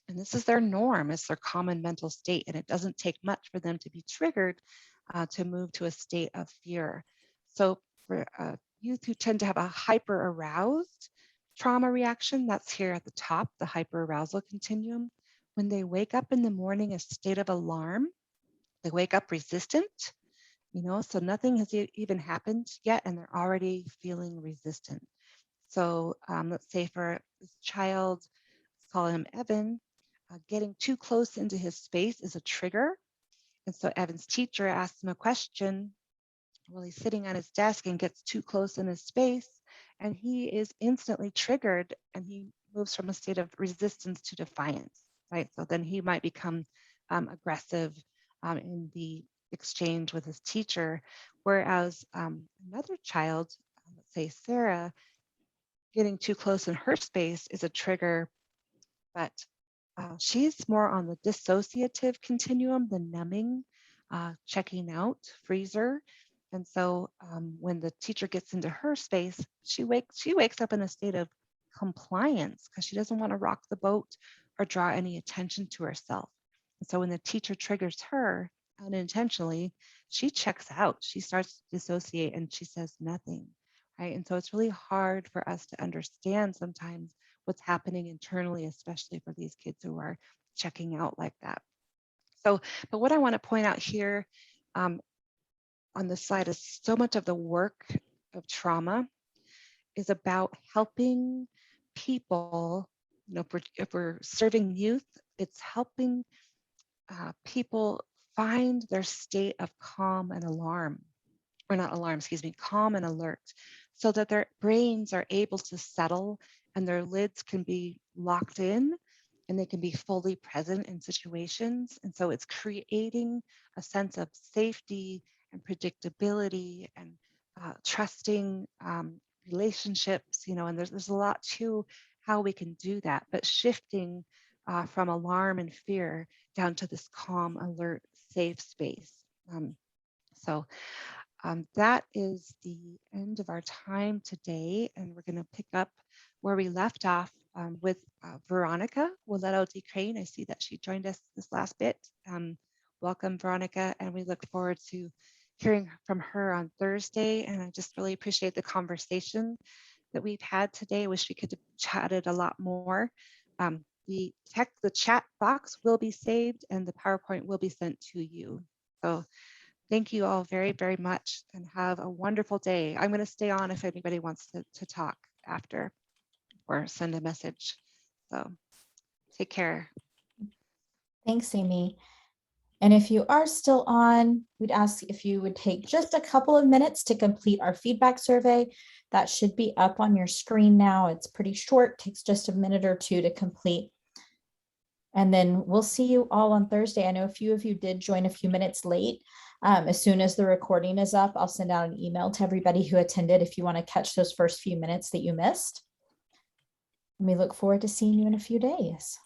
this is their norm, it's their common mental state. And it doesn't take much for them to be triggered to move to a state of fear. So for youth who tend to have a hyper aroused trauma reaction, that's here at the top, the hyper arousal continuum. When they wake up in the morning, a state of alarm, they wake up resistant, so nothing has even happened yet and they're already feeling resistant. So let's say for this child, let's call him Evan, getting too close into his space is a trigger. And so Evan's teacher asks him a question while he's sitting at his desk and gets too close in his space, and he is instantly triggered and he moves from a state of resistance to defiance, right? So then he might become aggressive in the exchange with his teacher, whereas another child, let's say Sarah, getting too close in her space is a trigger, but she's more on the dissociative continuum, the numbing, checking out, freezer. And so when the teacher gets into her space, she wakes up in a state of compliance because she doesn't want to rock the boat or draw any attention to herself. And so when the teacher triggers her unintentionally, she checks out. She starts to dissociate and she says nothing, right? And so it's really hard for us to understand sometimes what's happening internally, especially for these kids who are checking out like that. So, but what I want to point out here on this slide is so much of the work of trauma is about helping people, if we're serving youth, it's helping people find their state of calm and alarm, or not alarm, excuse me, calm and alert, so that their brains are able to settle and their lids can be locked in and they can be fully present in situations. And so it's creating a sense of safety and predictability and trusting relationships, and there's a lot to how we can do that, but shifting from alarm and fear down to this calm, alert, safe space. So that is the end of our time today, and we're going to pick up where we left off with Veronica Willetto-D Crane. I see that she joined us this last bit. Welcome, Veronica, and we look forward to hearing from her on Thursday. And I just really appreciate the conversation that we've had today. I wish we could have chatted a lot more. The chat box will be saved and the PowerPoint will be sent to you. So thank you all very, very much and have a wonderful day. I'm going to stay on if anybody wants to talk after or send a message. So take care. Thanks, Amy. And if you are still on, we'd ask if you would take just a couple of minutes to complete our feedback survey. That should be up on your screen now. It's pretty short, takes just a minute or two to complete. And then we'll see you all on Thursday. I know a few of you did join a few minutes late. As soon as the recording is up, I'll send out an email to everybody who attended if you want to catch those first few minutes that you missed. And we look forward to seeing you in a few days.